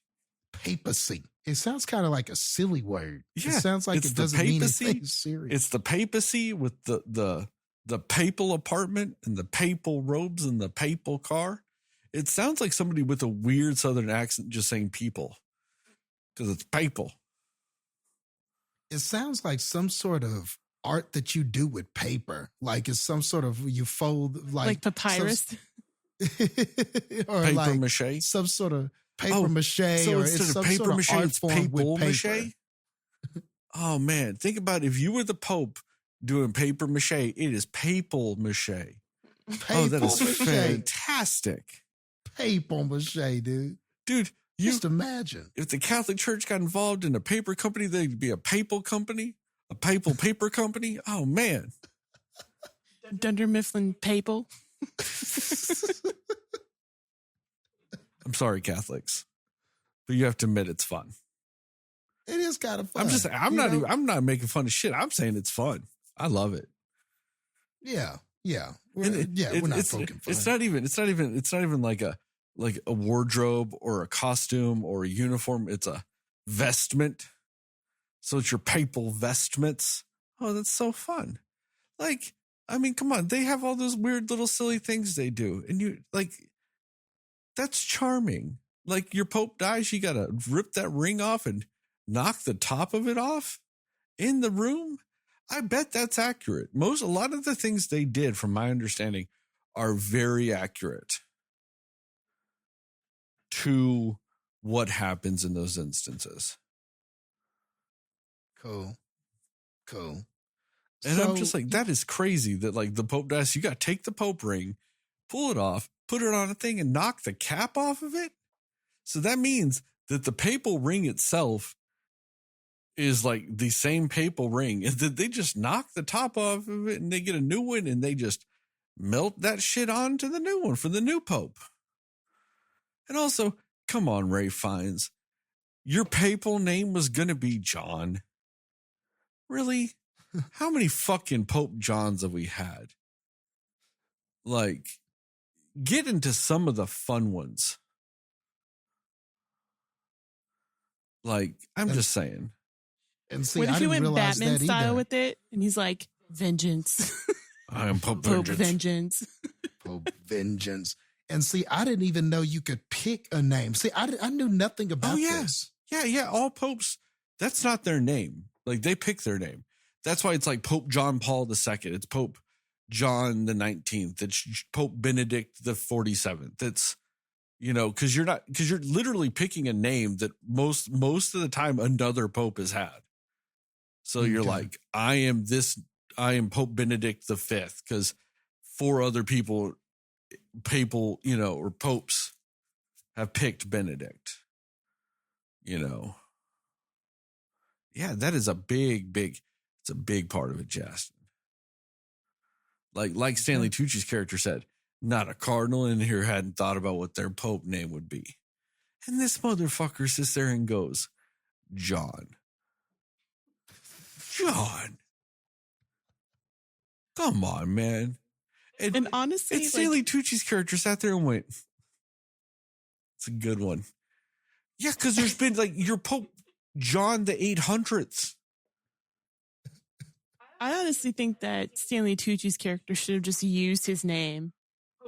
Papacy. It sounds kind of like a silly word. Yeah, It sounds like it's it the doesn't mean papacy. anything serious. It's the papacy with the papal apartment and the papal robes and the papal car. It sounds like somebody with a weird Southern accent just saying people, because it's papal. It sounds like some sort of art that you do with paper. Like it's some sort of, you fold Like papyrus. or Paper like mache. some sort of paper Oh, mache, So or instead it's of some paper sort mache, of art it's form papal with mache. paper. Oh man, think about if you were the Pope doing paper mache. It is papal mache. Oh, that is Paper mache. fantastic, Paper mache, dude. dude. Just imagine. If the Catholic Church got involved in a paper company, they'd be a papal company, a papal paper company. Oh man, Dunder Mifflin Papal. I'm sorry, Catholics, but you have to admit it's fun. It is kind of fun. I'm not making fun of shit. I'm saying it's fun. I love it. Yeah. And We're not poking fun. It's not even like a wardrobe or a costume or a uniform. It's a vestment. So it's your papal vestments. Oh, that's so fun. Like, I mean, come on. They have all those weird little silly things they do. And you like, that's charming. Like your Pope dies, you got to rip that ring off and knock the top of it off in the room. I bet that's accurate. A lot of the things they did, from my understanding, are very accurate to what happens in those instances. Cool. And I'm just like, that is crazy that like the Pope dies. You got to take the Pope ring, pull it off, put it on a thing and knock the cap off of it. So that means that the papal ring itself is like the same papal ring, and that they just knock the top off of it and they get a new one and they just melt that shit onto the new one for the new Pope. And also, come on, Ray Fiennes, your papal name was going to be John. Really? How many fucking Pope Johns have we had? Like, get into some of the fun ones. Like, I'm just saying. And see, What if I he didn't went realize Batman that style either. with it? And he's like, vengeance. I am Pope Pope Vengeance. vengeance. Pope Vengeance. And see, I didn't even know you could pick a name. See, I knew nothing about this. Yeah. All popes, that's not their name. Like, they pick their name. That's why it's like Pope John Paul II. It's Pope John the 19th. It's Pope Benedict the 47th. It's, because you're literally picking a name that most of the time another pope has had. So you're like, I am Pope Benedict the Fifth, because 4 other papal, or popes have picked Benedict. Yeah, that is a big part of it, Jastin. Like Stanley Tucci's character said, not a cardinal in here hadn't thought about what their pope name would be. And this motherfucker sits there and goes, John. Come on, man. And honestly, and Stanley Tucci's character sat there and went, it's a good one. Yeah, because there's been like your Pope John the 800th. I honestly think that Stanley Tucci's character should have just used his name.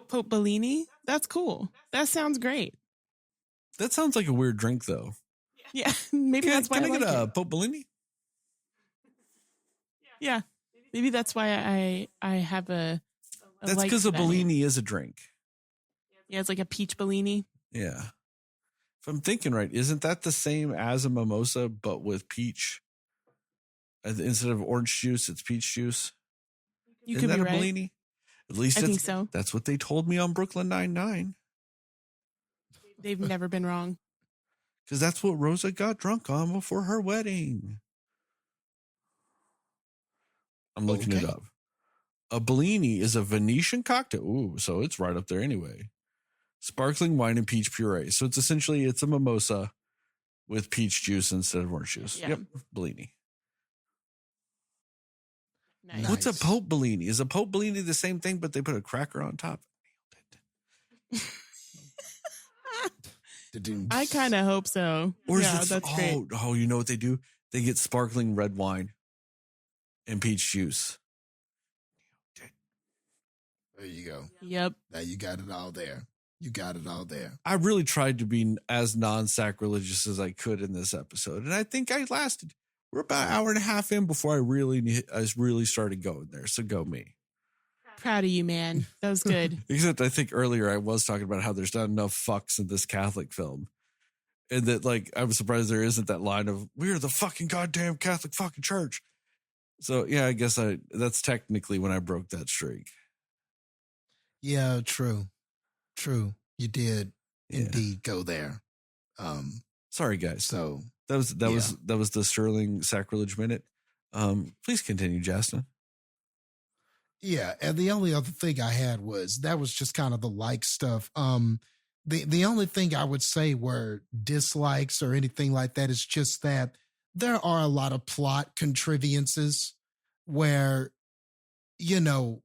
Pope Bellini? That's cool. That sounds great. That sounds like a weird drink, though. Yeah, maybe that's why can I I get like a it. Pope Bellini? Yeah, Maybe that's why I have a That's because a Bellini is a drink. Yeah, it's like a peach Bellini. Yeah. If I'm thinking right, isn't that the same as a mimosa, but with peach? Instead of orange juice, it's peach juice. You Isn't could that be a right. Bellini? At least I think so. That's what they told me on Brooklyn Nine-Nine. They've never been wrong. Because that's what Rosa got drunk on before her wedding. I'm looking it up. A Bellini is a Venetian cocktail. Ooh, so it's right up there anyway. Sparkling wine and peach puree. So it's essentially, it's a mimosa with peach juice instead of orange juice. Yeah. Yep, Bellini. Nice. What's a Pope Bellini? Is a Pope Bellini the same thing, but they put a cracker on top? I kind of hope so. Or is yeah, it, that's great. Oh, you know what they do? They get sparkling red wine and peach juice. There you go. Yep. Now you got it all there. You got it all there. I really tried to be as non-sacrilegious as I could in this episode, and I think I lasted. We're about an hour and a half in before I really started going there. So go me. Proud of you, man. That was good. Except I think earlier I was talking about how there's not enough fucks in this Catholic film. And that, like, I'm surprised there isn't that line of, we're the fucking goddamn Catholic fucking church. So, yeah, I guess that's technically when I broke that streak. Yeah, true. You did indeed go there. Sorry, guys. So that was the Sterling Sacrilege Minute. Please continue, Jastin. Yeah, and the only other thing I had was that was just kind of the like stuff. The only thing I would say were dislikes or anything like that is just that there are a lot of plot contrivances where, you know,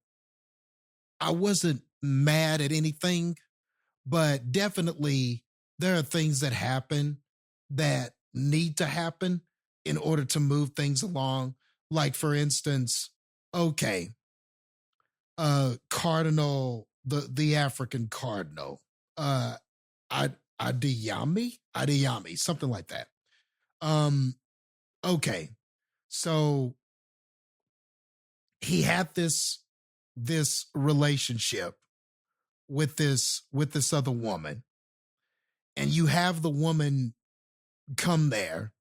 I wasn't mad at anything, but definitely there are things that happen that need to happen in order to move things along. Like, for instance, okay, Cardinal, the African Cardinal, Adeyemi, something like that. Okay, so he had this relationship with this other woman, and you have the woman come there,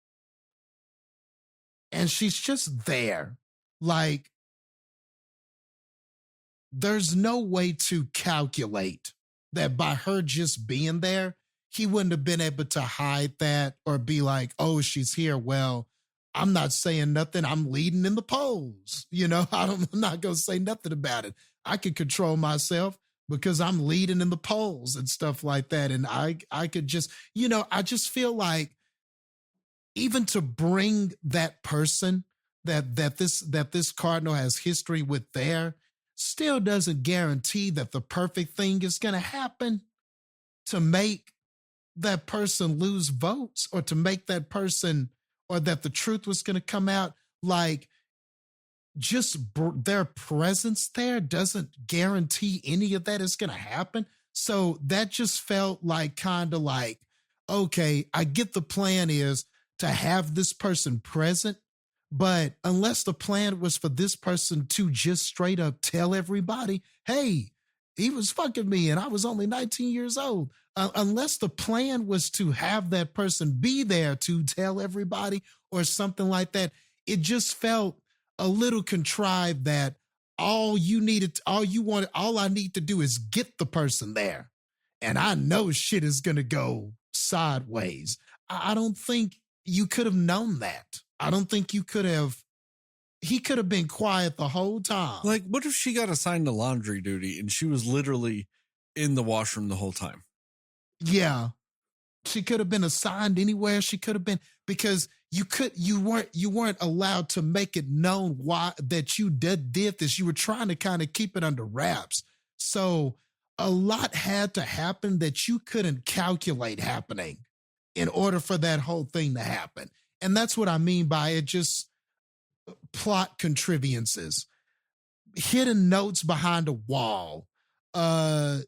and she's just there, like, there's no way to calculate that by her just being there, he wouldn't have been able to hide that or be like, oh, she's here. Well, I'm not saying nothing. I'm leading in the polls. You know, I'm not going to say nothing about it. I can control myself because I'm leading in the polls and stuff like that. And I could just, you know, I just feel like even to bring that person that this cardinal has history with there still doesn't guarantee that the perfect thing is going to happen to make that person lose votes or to make that person, or that the truth was going to come out. Like, just their presence there doesn't guarantee any of that is going to happen. So that just felt like kind of like, okay, I get the plan is to have this person present, but unless the plan was for this person to just straight up tell everybody, hey, he was fucking me and I was only 19 years old. Unless the plan was to have that person be there to tell everybody or something like that, it just felt a little contrived that all I need to do is get the person there. And I know shit is going to go sideways. I don't think you could have known that. I don't think he could have been quiet the whole time. Like, what if she got assigned to laundry duty and she was literally in the washroom the whole time? Yeah. She could have been assigned anywhere. She could have been, because you weren't allowed to make it known why that you did this. You were trying to kind of keep it under wraps. So a lot had to happen that you couldn't calculate happening in order for that whole thing to happen. And that's what I mean by it, just plot contrivances, hidden notes behind a wall, the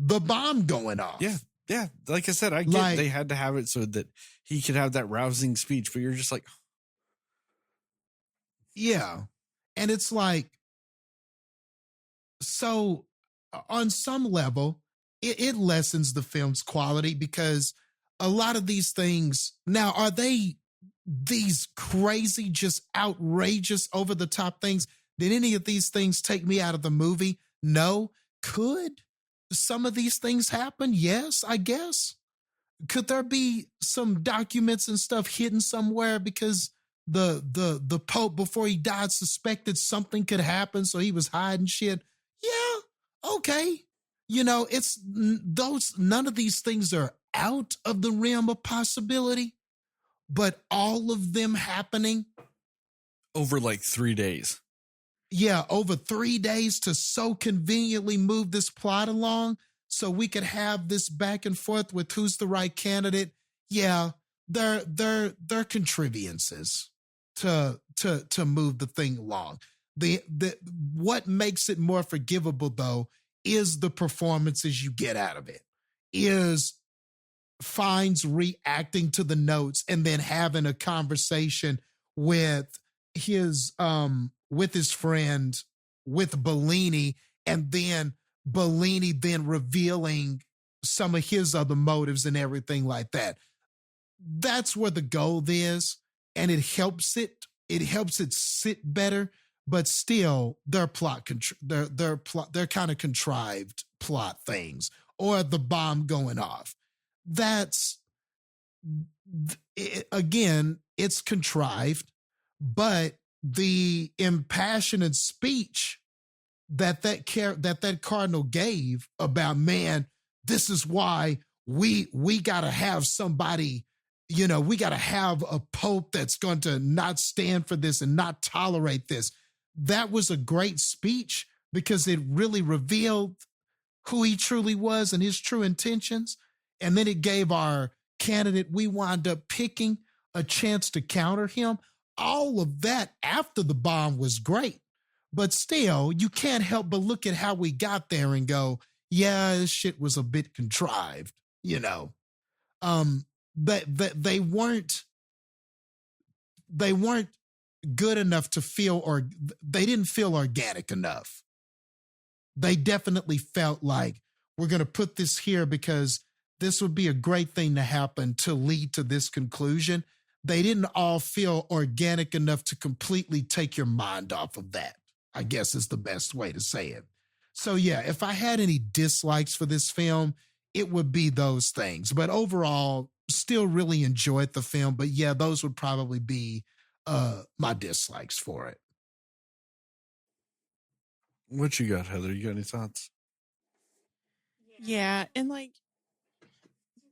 bomb going off. Yeah. Like I said, I get they had to have it so that he could have that rousing speech, but you're just like, Yeah. And it's like, so on some level, it lessens the film's quality because a lot of these things now, are they these crazy, just outrageous, over the top things? Did any of these things take me out of the movie? No. Could some of these things happen? Yes, I guess. Could there be some documents and stuff hidden somewhere because the Pope, before he died, suspected something could happen, so he was hiding shit? Yeah, okay. You know, it's those, none of these things are out of the realm of possibility, but all of them happening over like 3 days. Yeah, over 3 days to so conveniently move this plot along so we could have this back and forth with who's the right candidate. Yeah, they're contrivances to move the thing along. The what makes it more forgivable though is the performances you get out of it. Is Fiennes reacting to the notes and then having a conversation with his friend, with Bellini, and then Bellini then revealing some of his other motives and everything like that. That's where the goal is, and it helps it sit better, but still they're kind of contrived plot things, or the bomb going off. That's, again, it's contrived, but the impassioned speech that cardinal gave about, man, this is why we got to have somebody, you know, we got to have a pope that's going to not stand for this and not tolerate this. That was a great speech because it really revealed who he truly was and his true intentions. And then it gave our candidate we wound up picking a chance to counter him. All of that after the bomb was great. But still, you can't help but look at how we got there and go, yeah, this shit was a bit contrived, you know. But they weren't good enough to feel, or they didn't feel organic enough. They definitely felt like, we're going to put this here because this would be a great thing to happen to lead to this conclusion. They didn't all feel organic enough to completely take your mind off of that, I guess is the best way to say it. So yeah, if I had any dislikes for this film, it would be those things. But overall, still really enjoyed the film. But yeah, those would probably be my dislikes for it. What you got, Heather? You got any thoughts? Yeah, and like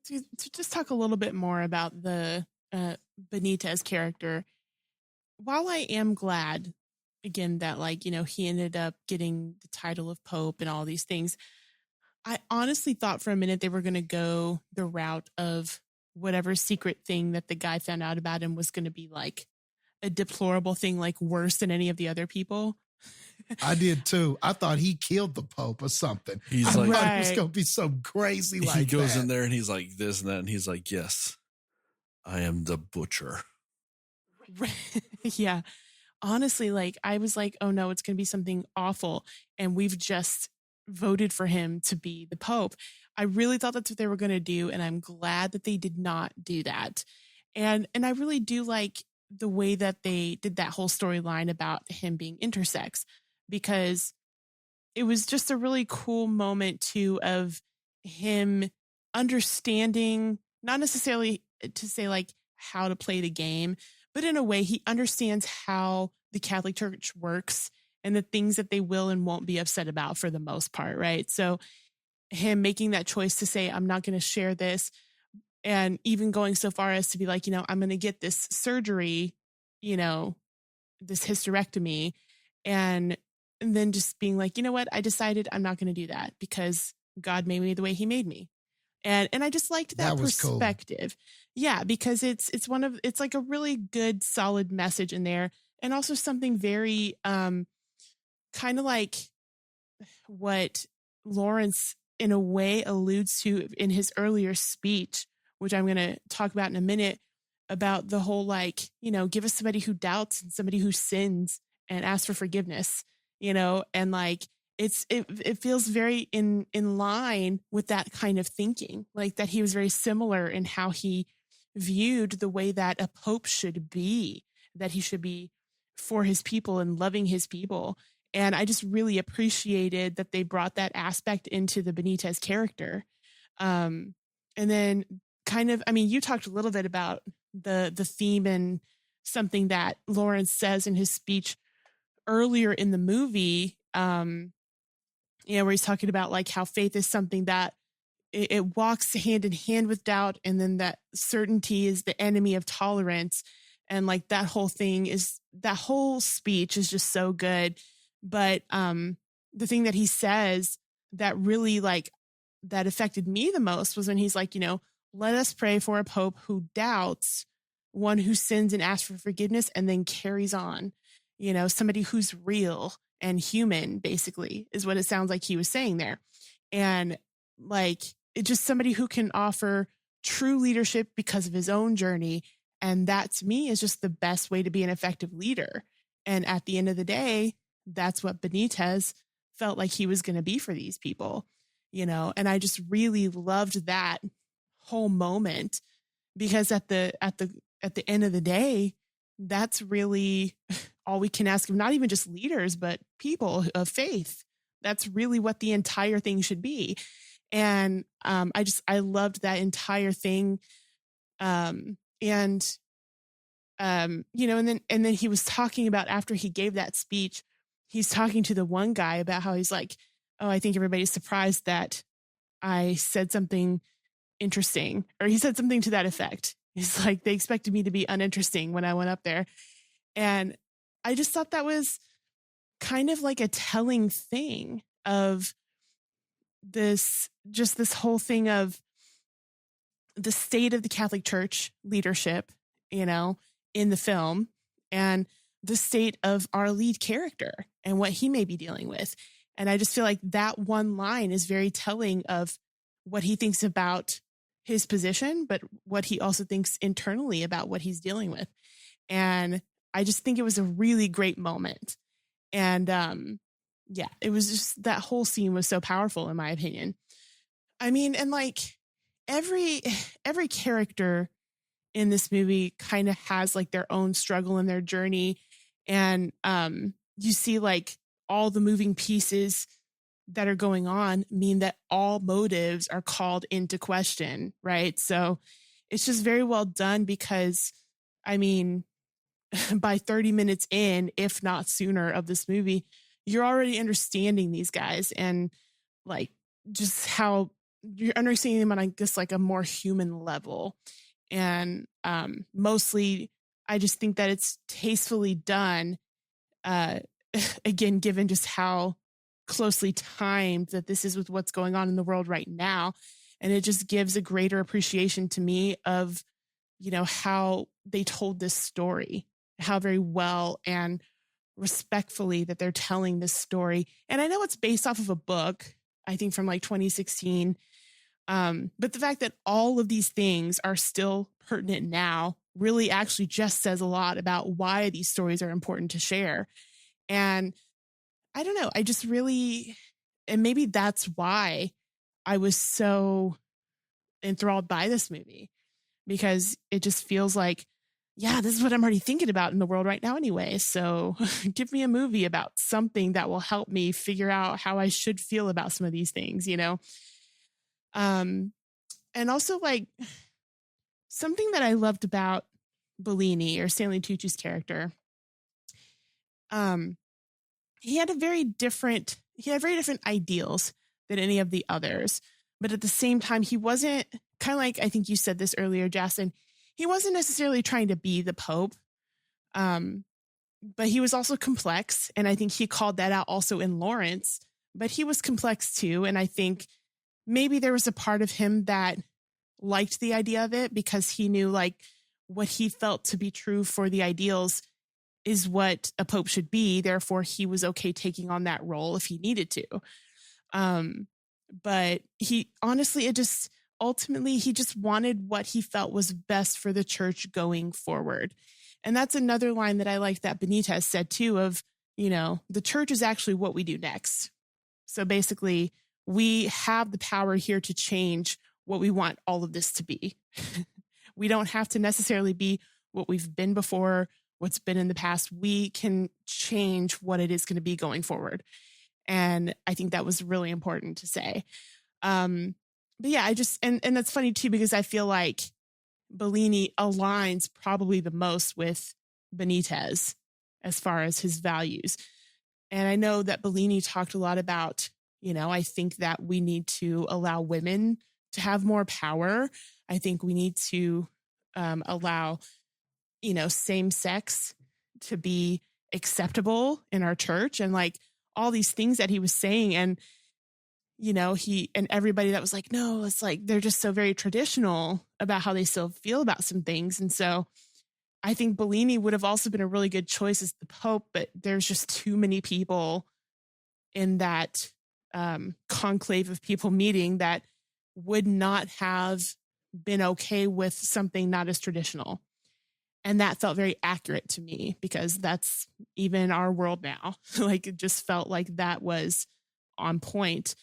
to just talk a little bit more about the Benitez character. While I am glad, again, that like, you know, he ended up getting the title of Pope and all these things, I honestly thought for a minute they were going to go the route of whatever secret thing that the guy found out about him was going to be like a deplorable thing, like worse than any of the other people. I did too. I thought he killed the Pope or something. He's I like, thought it was going to be so crazy like that. He goes in there and he's like this and that, and he's like, yes, I am the butcher. Yeah. Honestly, like I was like, oh no, it's going to be something awful. And we've just voted for him to be the Pope. I really thought that's what they were going to do. And I'm glad that they did not do that. And I really do like the way that they did that whole storyline about him being intersex, because it was just a really cool moment too of him understanding, not necessarily to say like how to play the game, but in a way he understands how the Catholic Church works and the things that they will and won't be upset about for the most part, right? So him making that choice to say, I'm not going to share this, and even going so far as to be like, you know, I'm going to get this surgery, you know, this hysterectomy, and then just being like, you know what, I decided I'm not going to do that because God made me the way he made me. And I just liked that perspective. Cool. Yeah, because it's like a really good, solid message in there. And also something very kind of like what Lawrence in a way alludes to in his earlier speech, which I'm going to talk about in a minute, about the whole, like, give us somebody who doubts and somebody who sins and asks for forgiveness, and like, it feels very in line with that kind of thinking, like that he was very similar in how he viewed the way that a pope should be, that he should be for his people and loving his people. And I just really appreciated that they brought that aspect into the Benitez character. And then kind of, I mean, you talked a little bit about the theme and something that Lawrence says in his speech earlier in the movie, where he's talking about like how faith is something that it walks hand in hand with doubt, and then that certainty is the enemy of tolerance. And like that whole speech is just so good. But the thing that he says that really like that affected me the most was when he's like, let us pray for a pope who doubts, one who sins and asks for forgiveness and then carries on, somebody who's real and human, basically, is what it sounds like he was saying there. And like, it's just somebody who can offer true leadership because of his own journey. And that to me is just the best way to be an effective leader. And at the end of the day, that's what Benitez felt like he was going to be for these people, and I just really loved that whole moment, because at the end of the day, that's really all we can ask of not even just leaders, but people of faith. That's really what the entire thing should be. And I loved that entire thing. And then he was talking about, after he gave that speech, he's talking to the one guy about how he's like, oh, I think everybody's surprised that I said something interesting, or he said something to that effect. He's like, they expected me to be uninteresting when I went up there. And I just thought that was kind of like a telling thing of this whole thing of the state of the Catholic Church leadership, in the film, and the state of our lead character and what he may be dealing with. And I just feel like that one line is very telling of what he thinks about his position, but what he also thinks internally about what he's dealing with. And I just think it was a really great moment. And it was just, that whole scene was so powerful, in my opinion. I mean, and like every character in this movie kind of has like their own struggle and their journey. And you see like all the moving pieces that are going on mean that all motives are called into question, right? So it's just very well done, because I mean, by 30 minutes in, if not sooner, of this movie, you're already understanding these guys, and like just how you're understanding them on, I guess, like a more human level. And mostly I just think that it's tastefully done, again, given just how closely timed that this is with what's going on in the world right now. And it just gives a greater appreciation to me of, how they told this story, how very well and respectfully that they're telling this story. And I know it's based off of a book, I think from like 2016. But the fact that all of these things are still pertinent now really actually just says a lot about why these stories are important to share. And I don't know, I just really, and maybe that's why I was so enthralled by this movie, because it just feels like, yeah, this is what I'm already thinking about in the world right now anyway. So give me a movie about something that will help me figure out how I should feel about some of these things, And also, like, something that I loved about Bellini, or Stanley Tucci's character, he had very different ideals than any of the others. But at the same time, he wasn't, kind of like, I think you said this earlier, Jastin, he wasn't necessarily trying to be the Pope. But he was also complex. And I think he called that out also in Lawrence. But he was complex too. And I think maybe there was a part of him that liked the idea of it, because he knew like what he felt to be true for the ideals is what a pope should be. Therefore, he was okay taking on that role if he needed to. But he honestly, ultimately he just wanted what he felt was best for the church going forward. And that's another line that I like that Benitez said too of, the church is actually what we do next. So basically, we have the power here to change what we want all of this to be. We don't have to necessarily be what we've been before, what's been in the past. We can change what it is going to be going forward. And I think that was really important to say. But yeah, I just, and that's funny too, because I feel like Bellini aligns probably the most with Benitez as far as his values. And I know that Bellini talked a lot about, I think that we need to allow women to have more power. I think we need to allow, same sex to be acceptable in our church, and like all these things that he was saying. And, he and everybody that was like, no, it's like, they're just so very traditional about how they still feel about some things. And so I think Bellini would have also been a really good choice as the Pope, but there's just too many people in that conclave of people meeting that would not have been okay with something not as traditional. And that felt very accurate to me, because that's even our world now. Like, it just felt like that was on point.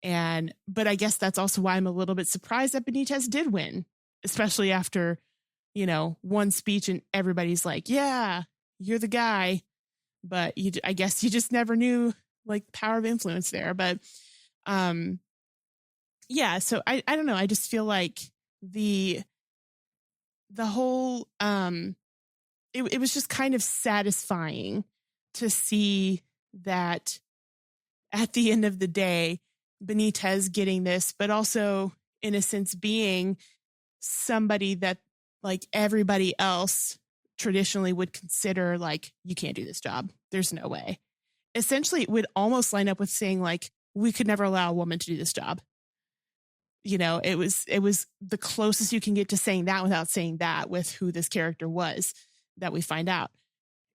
But I guess that's also why I'm a little bit surprised that Benitez did win, especially after, one speech and everybody's like, yeah, you're the guy. But I guess you just never knew like the power of influence there. But yeah, so I don't know. I just feel like the whole it was just kind of satisfying to see that at the end of the day, Benitez getting this, but also in a sense being somebody that like everybody else traditionally would consider like, you can't do this job. There's no way. Essentially, it would almost line up with saying like, we could never allow a woman to do this job. It was the closest you can get to saying that without saying that with who this character was that we find out.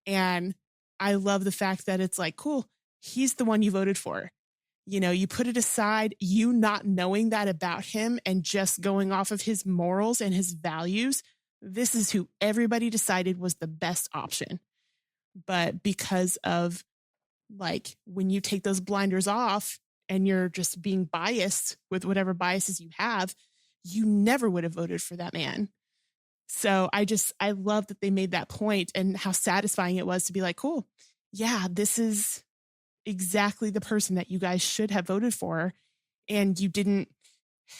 And I love the fact that it's like, cool, he's the one you voted for. You put it aside, you not knowing that about him and just going off of his morals and his values. This is who everybody decided was the best option. But because of like, when you take those blinders off and you're just being biased with whatever biases you have, you never would have voted for that man. So I love that they made that point and how satisfying it was to be like, cool, yeah, this is exactly the person that you guys should have voted for. And you didn't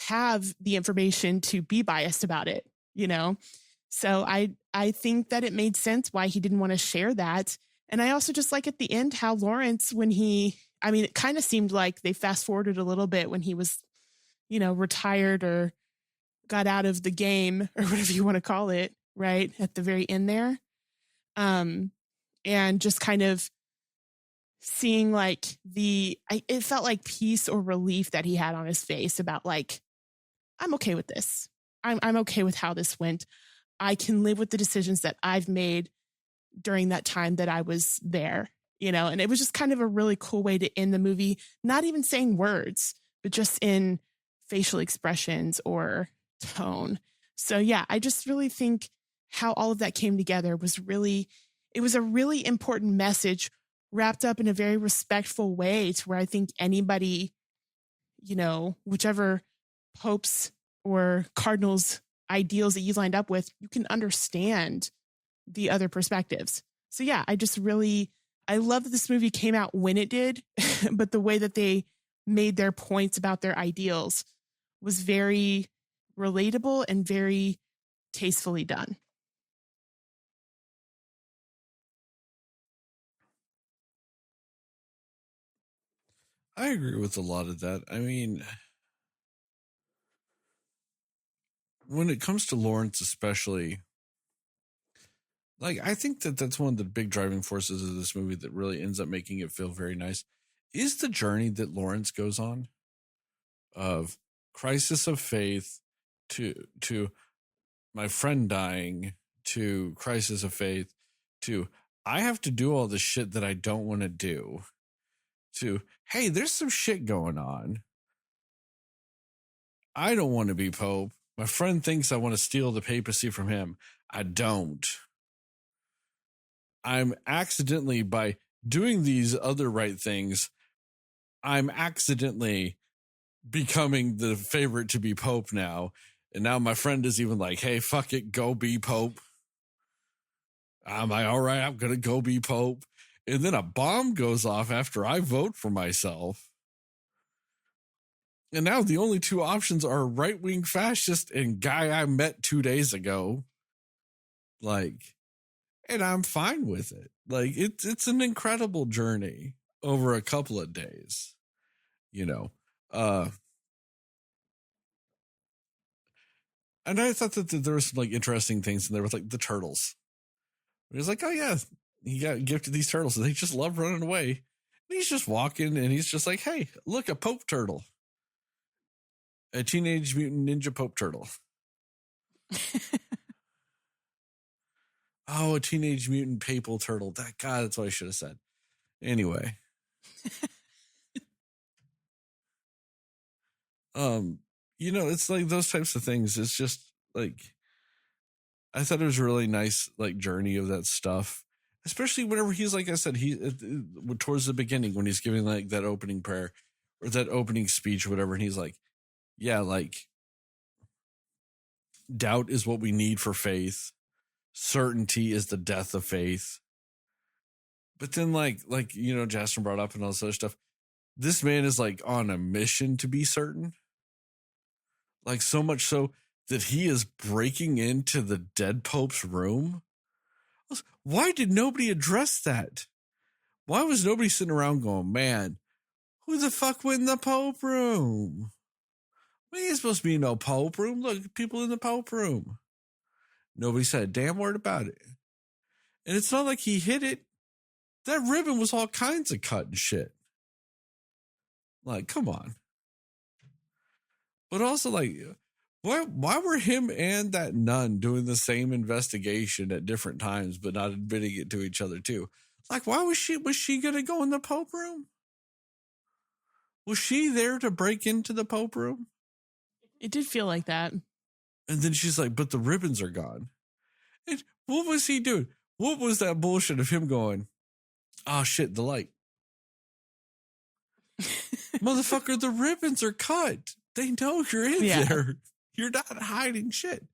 have the information to be biased about it, So I think that it made sense why he didn't want to share that. And I also just like at the end how Lawrence, it kind of seemed like they fast forwarded a little bit when he was, retired or got out of the game or whatever you want to call it, right at the very end there. And just kind of seeing like it felt like peace or relief that he had on his face about like, I'm okay with this. I'm okay with how this went. I can live with the decisions that I've made during that time that I was there, and it was just kind of a really cool way to end the movie, not even saying words, but just in facial expressions or tone. So yeah, I just really think how all of that came together was it was a really important message wrapped up in a very respectful way to where I think anybody, whichever popes or cardinals ideals that you lined up with, you can understand the other perspectives. So yeah, I love that this movie came out when it did, but the way that they made their points about their ideals was very relatable and very tastefully done. I agree with a lot of that. I mean, when it comes to Lawrence, especially, like, I think that that's one of the big driving forces of this movie that really ends up making it feel very nice is the journey that Lawrence goes on of crisis of faith to my friend dying, to crisis of faith, to I have to do all the shit that I don't want to do, to, hey, there's some shit going on. I don't want to be Pope. My friend thinks I want to steal the papacy from him. I don't. I'm accidentally, by doing these other right things, I'm accidentally becoming the favorite to be Pope now. And now my friend is even like, hey, fuck it, go be Pope. I'm like, all right, I'm going to go be Pope. And then a bomb goes off after I vote for myself. And now the only two options are right-wing fascist and guy I met 2 days ago. Like, and I'm fine with it. Like, it's an incredible journey over a couple of days, you know. And I thought that there were some like interesting things, and there was like the turtles. It was like, oh yeah, he got gifted these turtles, and they just love running away. And he's just walking, and he's just like, hey, look, a Pope turtle. A Teenage Mutant Ninja Pope turtle. Oh, a Teenage Mutant Papal turtle. God, that's what I should have said. Anyway. You know, it's like those types of things. It's just like, I thought it was a really nice like journey of that stuff, especially whenever he's, like I said, towards the beginning when he's giving like that opening prayer or that opening speech or whatever. And he's like, yeah, like doubt is what we need for faith. Certainty is the death of faith. But then like, you know, Jastin brought up and all this other stuff. This man is like on a mission to be certain. Like so much so that he is breaking into the dead Pope's room. Why did nobody address that? Why was nobody sitting around going, man, who the fuck went in the Pope room? We ain't supposed to be no Pope room. Look, people in the Pope room. Nobody said a damn word about it. And it's not like he hid it. That ribbon was all kinds of cut and shit. Like, come on. But also, like, why were him and that nun doing the same investigation at different times, but not admitting it to each other too? Like, why was she gonna go in the Pope room? Was she there to break into the Pope room? It did feel like that. And then she's like, but the ribbons are gone. And what was he doing? What was that bullshit of him going, oh shit, the light. Motherfucker, the ribbons are cut. They know you're in there. You're not hiding shit.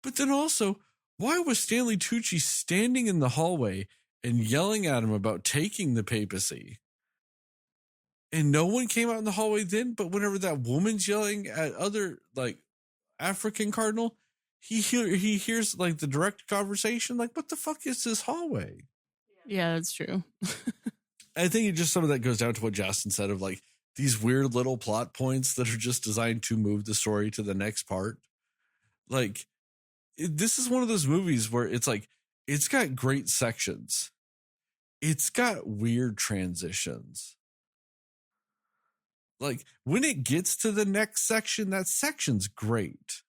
But then also, why was Stanley Tucci standing in the hallway and yelling at him about taking the papacy? And no one came out in the hallway then, but whenever that woman's yelling at other, like, African cardinal, he hears, like, the direct conversation. Like, what the fuck is this hallway? Yeah, that's true. I think it just some of that goes down to what Jastin said of, like, these weird little plot points that are just designed to move the story to the next part. Like, this is one of those movies where it's like, it's got great sections. It's got weird transitions. Like, when it gets to the next section, that section's great.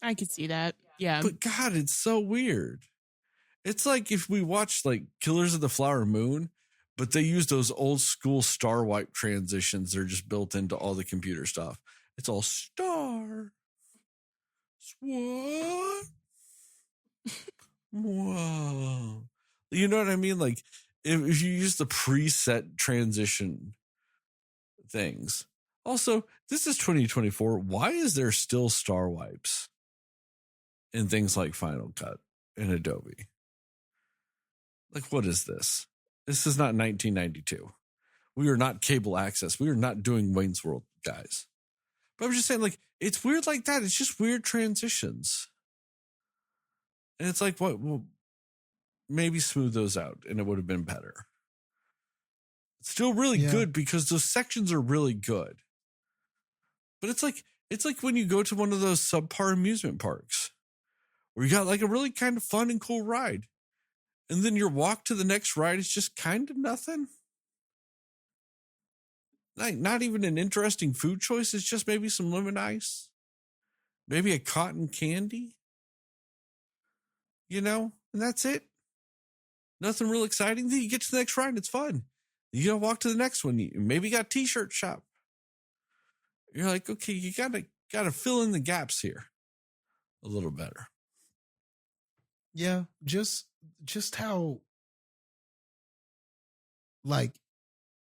I could see that. Yeah. But God, it's so weird. It's like if we watched like Killers of the Flower Moon, but they use those old school star wipe transitions. They're just built into all the computer stuff. It's all star. What? Whoa. You know what I mean? Like if you use the preset transition things. Also, this is 2024. Why is there still star wipes in things like Final Cut and Adobe? Like, what is this? This is not 1992. We are not cable access. We are not doing Wayne's World, guys. But I'm just saying, like, it's weird like that. It's just weird transitions. And it's like, what? Well, maybe smooth those out and it would have been better. It's still really good because those sections are really good. But it's like when you go to one of those subpar amusement parks where you got like a really kind of fun and cool ride. And then your walk to the next ride is just kind of nothing. Like not even an interesting food choice. It's just maybe some lemon ice. Maybe a cotton candy. You know, and that's it. Nothing real exciting. Then you get to the next ride and it's fun. You gotta walk to the next one. You maybe got a t-shirt shop. You're like, okay, you gotta got to fill in the gaps here a little better. Yeah, just how like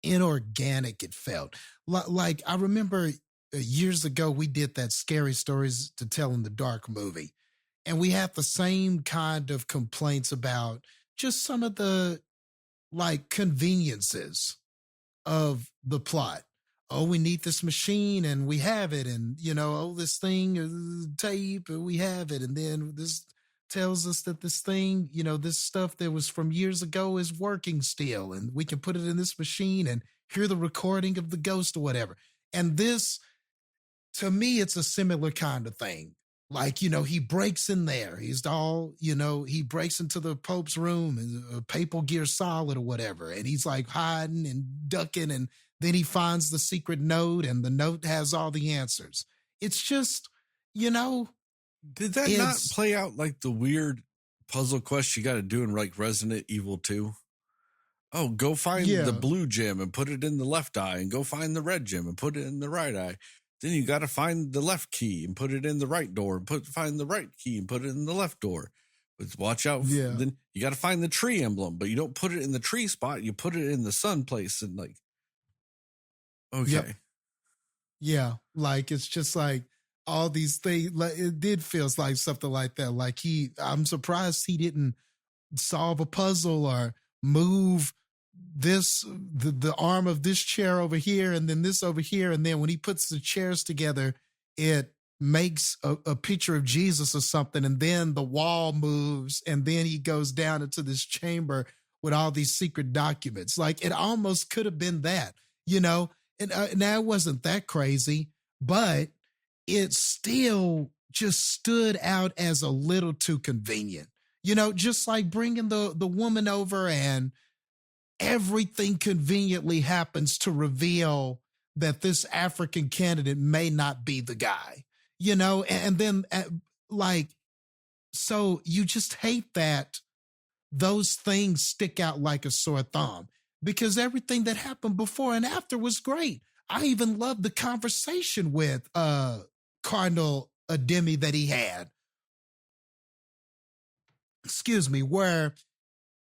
inorganic it felt. Like I remember years ago we did that Scary Stories to Tell in the Dark movie, and we had the same kind of complaints about just some of the like conveniences of the plot. Oh, we need this machine and we have it. And, you know, oh, this thing, tape, and we have it. And then this tells us that this thing, you know, this stuff that was from years ago is working still. And we can put it in this machine and hear the recording of the ghost or whatever. And this, to me, it's a similar kind of thing. Like, you know, he breaks in there. He's all, you know, he breaks into the Pope's room, Papal Gear Solid or whatever. And he's like hiding and ducking. And then he finds the secret note and the note has all the answers. It's just, you know. Did that not play out like the weird puzzle quest you got to do in like Resident Evil 2? Oh, go find the blue gem and put it in the left eye, and go find the red gem and put it in the right eye. Then you got to find the left key and put it in the right door, and find the right key and put it in the left door. But watch out. Then you got to find the tree emblem, but you don't put it in the tree spot. You put it in the sun place. And like, okay. Yep. Yeah. Like, it's just like all these things. Like, it did feels like something like that. Like I'm surprised he didn't solve a puzzle or move the arm of this chair over here and then this over here. And then when he puts the chairs together, it makes a picture of Jesus or something. And then the wall moves and then he goes down into this chamber with all these secret documents. Like, it almost could have been that, you know, and now it wasn't that crazy, but it still just stood out as a little too convenient, you know, just like bringing the woman over and everything conveniently happens to reveal that this African candidate may not be the guy, you know, and then like, so you just hate that those things stick out like a sore thumb, because everything that happened before and after was great. I even loved the conversation with Cardinal Ademi that he had. Excuse me, where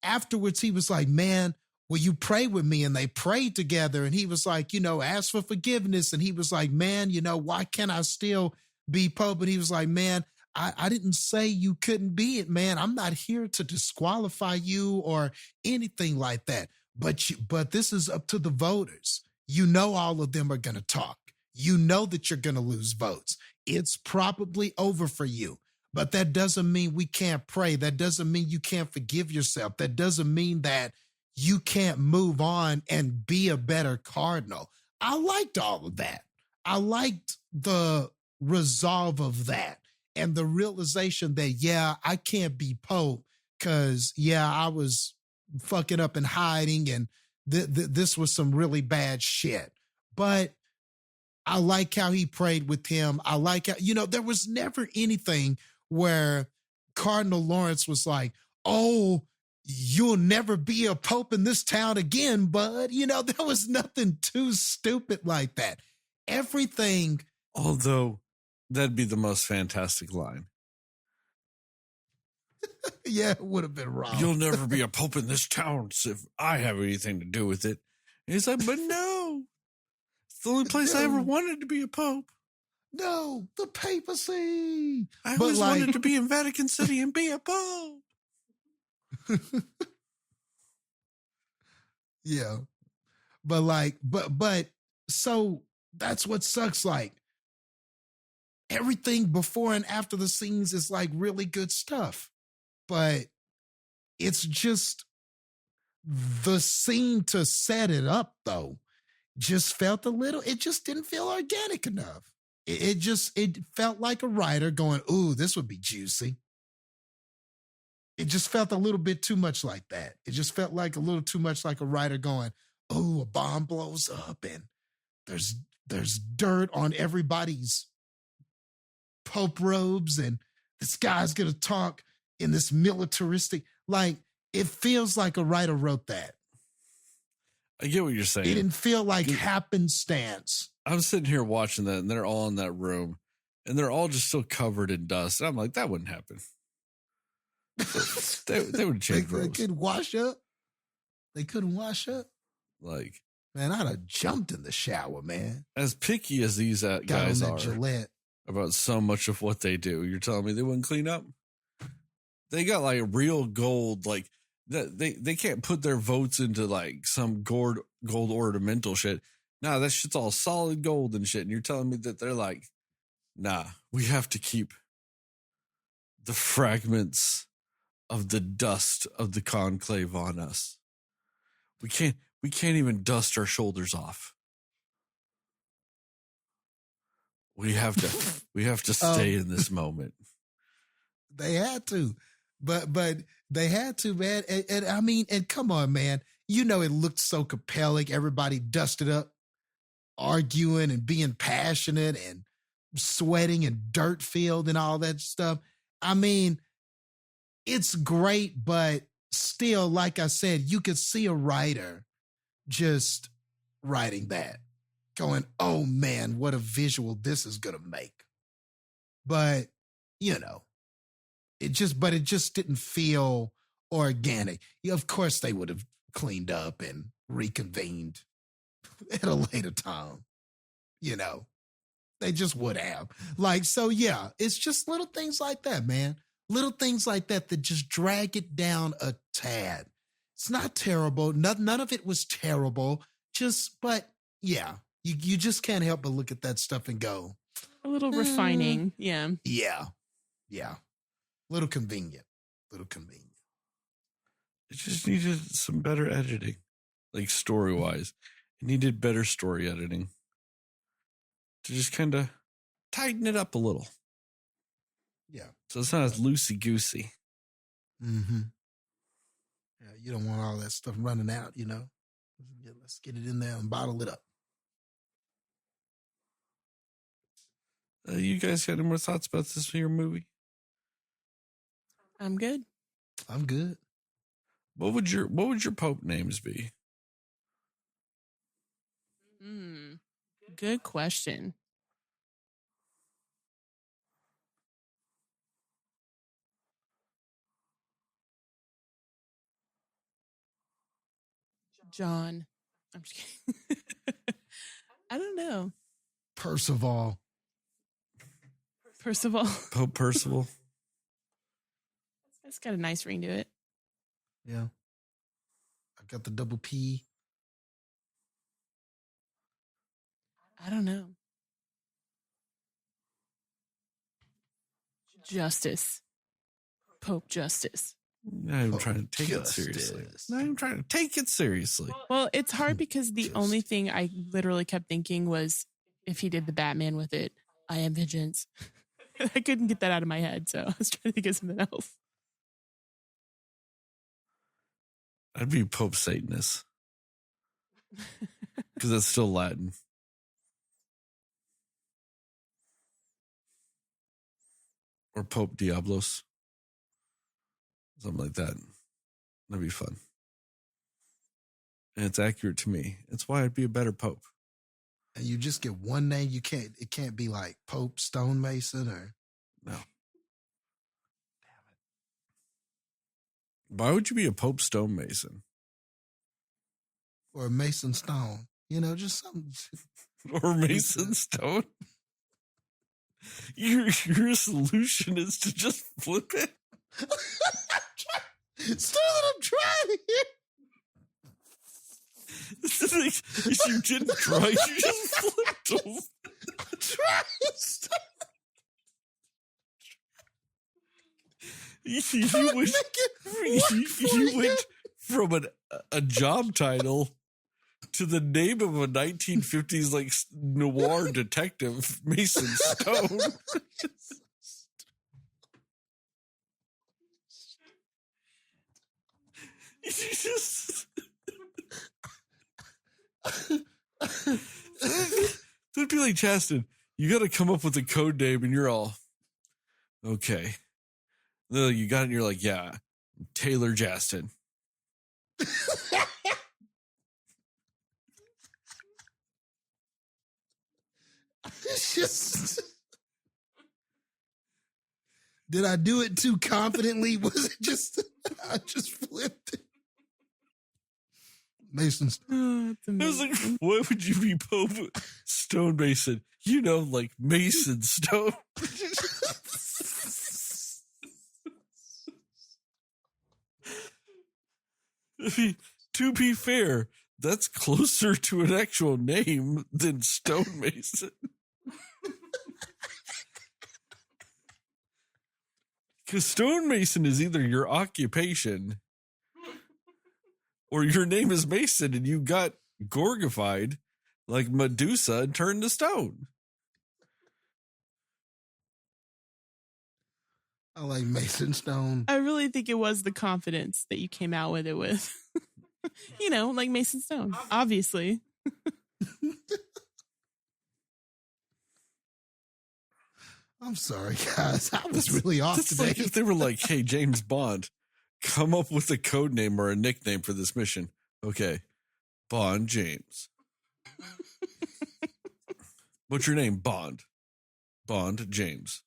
afterwards he was like, man, will you pray with me? And they prayed together. And he was like, you know, ask for forgiveness. And he was like, man, you know, why can't I still be Pope? And he was like, man, I didn't say you couldn't be it, man. I'm not here to disqualify you or anything like that. But this is up to the voters. You know, all of them are going to talk. You know that you're going to lose votes. It's probably over for you. But that doesn't mean we can't pray. That doesn't mean you can't forgive yourself. That doesn't mean that you can't move on and be a better cardinal. I liked all of that. I liked the resolve of that and the realization that, yeah, I can't be Pope because, yeah, I was fucking up and hiding and this was some really bad shit. But I like how he prayed with him. I like how, you know, there was never anything where Cardinal Lawrence was like, oh, you'll never be a pope in this town again, bud. You know, there was nothing too stupid like that. Everything. Although that'd be the most fantastic line. Yeah, it would have been wrong. You'll never be a pope in this town if I have anything to do with it. And he's like, but no, it's the only place I ever wanted to be a pope. No, the papacy. I always wanted to be in Vatican City and be a pope. Yeah. But so that's what sucks. Like, everything before and after the scenes is like really good stuff. But it's just the scene to set it up, though, just felt it just didn't feel organic enough. It felt like a writer going, ooh, this would be juicy. It just felt a little bit too much like that. It just felt like a little too much like a writer going, oh, a bomb blows up and there's dirt on everybody's Pope robes and this guy's going to talk in this militaristic, like, it feels like a writer wrote that. I get what you're saying. It didn't feel like happenstance. I'm sitting here watching that and they're all in that room and they're all just still covered in dust. And I'm like, that wouldn't happen. They would change They couldn't wash up. They couldn't wash up. Like, man, I'd have jumped in the shower, man. As picky as these guys are Gillette. about so much of what they do, you're telling me they wouldn't clean up? They got like real gold, like they can't put their votes into like some gold ornamental shit. Nah, that shit's all solid gold and shit. And you're telling me that they're like, nah, we have to keep the fragments of the dust of the conclave on us. We can't even dust our shoulders off. We have to stay in this moment. They had to, but they had to, man. And I mean, and come on, man. You know, it looked so compelling. Everybody dusted up, arguing and being passionate and sweating and dirt filled and all that stuff. I mean, it's great, but still, like I said, you could see a writer just writing that, going, oh man, what a visual this is going to make. But, you know, it just didn't feel organic. Of course, they would have cleaned up and reconvened at a later time. You know, they just would have. Like, so yeah, it's just little things like that, man. Little things like that just drag it down a tad. It's not terrible. None of it was terrible. But yeah, you just can't help but look at that stuff and go, a little refining. Yeah. Yeah. Little convenient. It just needed some better editing, like story-wise. It needed better story editing to just kind of tighten it up a little. Yeah. So it's not as loosey-goosey. Mm-hmm. Yeah, you don't want all that stuff running out, you know. Let's get it in there and bottle it up. You guys got any more thoughts about this here movie? I'm good. What would your Pope names be? Good question. John. I'm just kidding. I don't know. Percival. Pope Percival. It's got a nice ring to it. Yeah. I got the double P. I don't know. Justice. Pope Justice. Not even trying to take it seriously. Well, it's hard because the only thing I literally kept thinking was if he did the Batman with it, I am vengeance. I couldn't get that out of my head, so I was trying to think of something else. I'd be Pope Satanist. Because that's still Latin. Or Pope Diablos. Something like that. That'd be fun. And it's accurate to me. It's why I'd be a better Pope. And you just get one name. It can't be like Pope Stonemason or. No. Damn it. Why would you be a Pope Stonemason? Or a Mason Stone. You know, just something. Or Mason Stone? Your solution is to just flip it? Still that I'm trying here. If you didn't try, you just flipped them. I'm trying. You went from a job title to the name of a 1950s like noir detective, Mason Stone. That'd be like, Jastin, you got to come up with a code name, and you're all okay. Then you got it, and you're like, yeah, Taylor Jastin. It's just Did I do it too confidently? Was it just, I just flipped it. Mason's. Oh, I was like, why would you be Pope Stonemason? You know, like Mason Stone. I mean, to be fair, that's closer to an actual name than Stonemason. Because stonemason is either your occupation or your name is Mason and you got gorgified like Medusa and turned to stone. I like Mason Stone. I really think it was the confidence that you came out with it with. You know, like Mason Stone, obviously. I'm sorry, guys. I was really off today. Like if they were like, hey, James Bond, come up with a code name or a nickname for this mission. Okay. Bond James. What's your name? Bond. Bond James.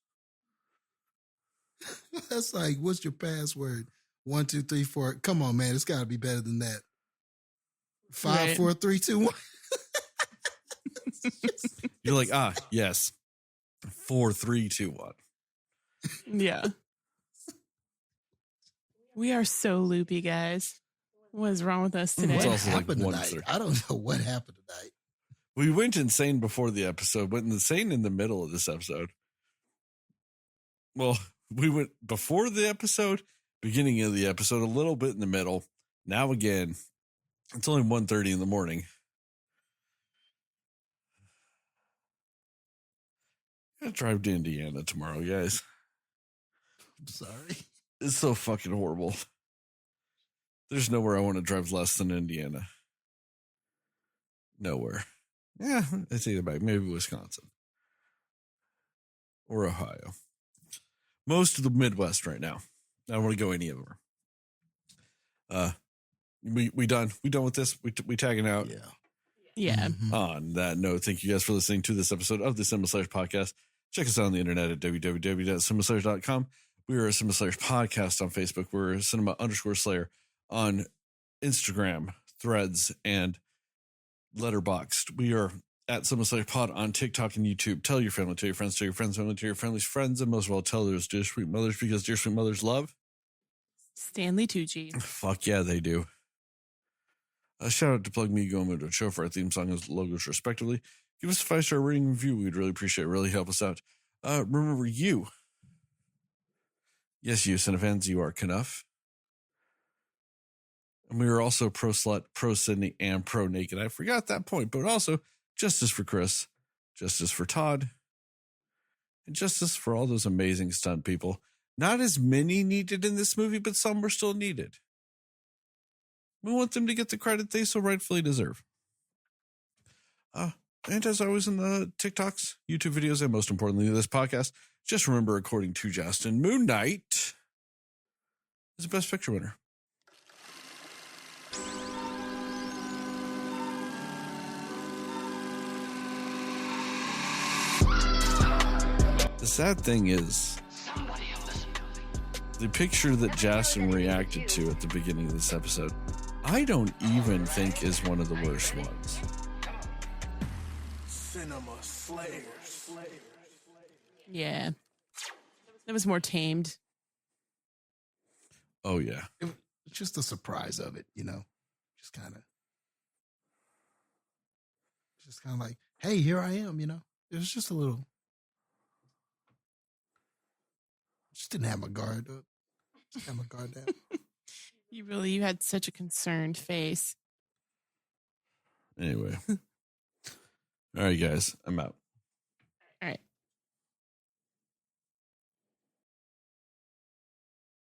That's like, what's your password? 1, 2, 3, 4. Come on, man. It's got to be better than that. 5, Right. 4, 3, 2, 1. You're like, yes. 4, 3, 2, 1. Yeah. We are so loopy, guys. What is wrong with us today? It's What also like happened 1:30. tonight? I don't know what happened tonight. We went insane before the episode, went insane in the middle of this episode. Well, we went before the episode, beginning of the episode, a little bit in the middle. Now again, it's only 1:30 in the morning. I gotta drive to Indiana tomorrow, guys. I'm sorry. It's so fucking horrible. There's nowhere I want to drive less than Indiana. Nowhere. Yeah, I take it back. Maybe Wisconsin. Or Ohio. Most of the Midwest right now. I don't want to go any of them. We done. We done with this. We tagging out. Yeah. Yeah. Mhm. On that note, thank you guys for listening to this episode of the Cinema Slayers podcast. Check us out on the internet at www.cinemaslayers.com. We are a Cinema Slayers podcast on Facebook. We're cinema_slayer on Instagram, Threads, and Letterboxd. We are at Cinema Slayers Pod on TikTok and YouTube. Tell your family, tell your friends, tell your friends, family, tell your family's friends, and most of all, tell those dear sweet mothers, because dear sweet mothers love. Stanley Tucci. Fuck yeah, they do. A shout out to Plug Me, Go Mood, Show for our theme song and logos respectively. Give us a 5-star rating and review. We'd really appreciate it. Really help us out. Remember you. Yes, you Cinefans, you are Knuff. And we are also pro slut, pro Sydney, and pro naked. I forgot that point, but also justice for Chris, justice for Todd, and justice for all those amazing stunt people. Not as many needed in this movie, but some were still needed. We want them to get the credit they so rightfully deserve. And as always in the TikToks, YouTube videos, and most importantly, this podcast, just remember, according to Jastin, Moon Knight is the best picture winner. The sad thing is, the picture that Jastin reacted to at the beginning of this episode, I don't even think is one of the worst ones. Cinema Slayers. Yeah. That was more tamed. Oh, yeah. It's just the surprise of it, you know? Just kind of like, hey, here I am, you know? It was just a little. Just didn't have my guard up. Just had my guard down. You had such a concerned face. Anyway. All right, guys. I'm out.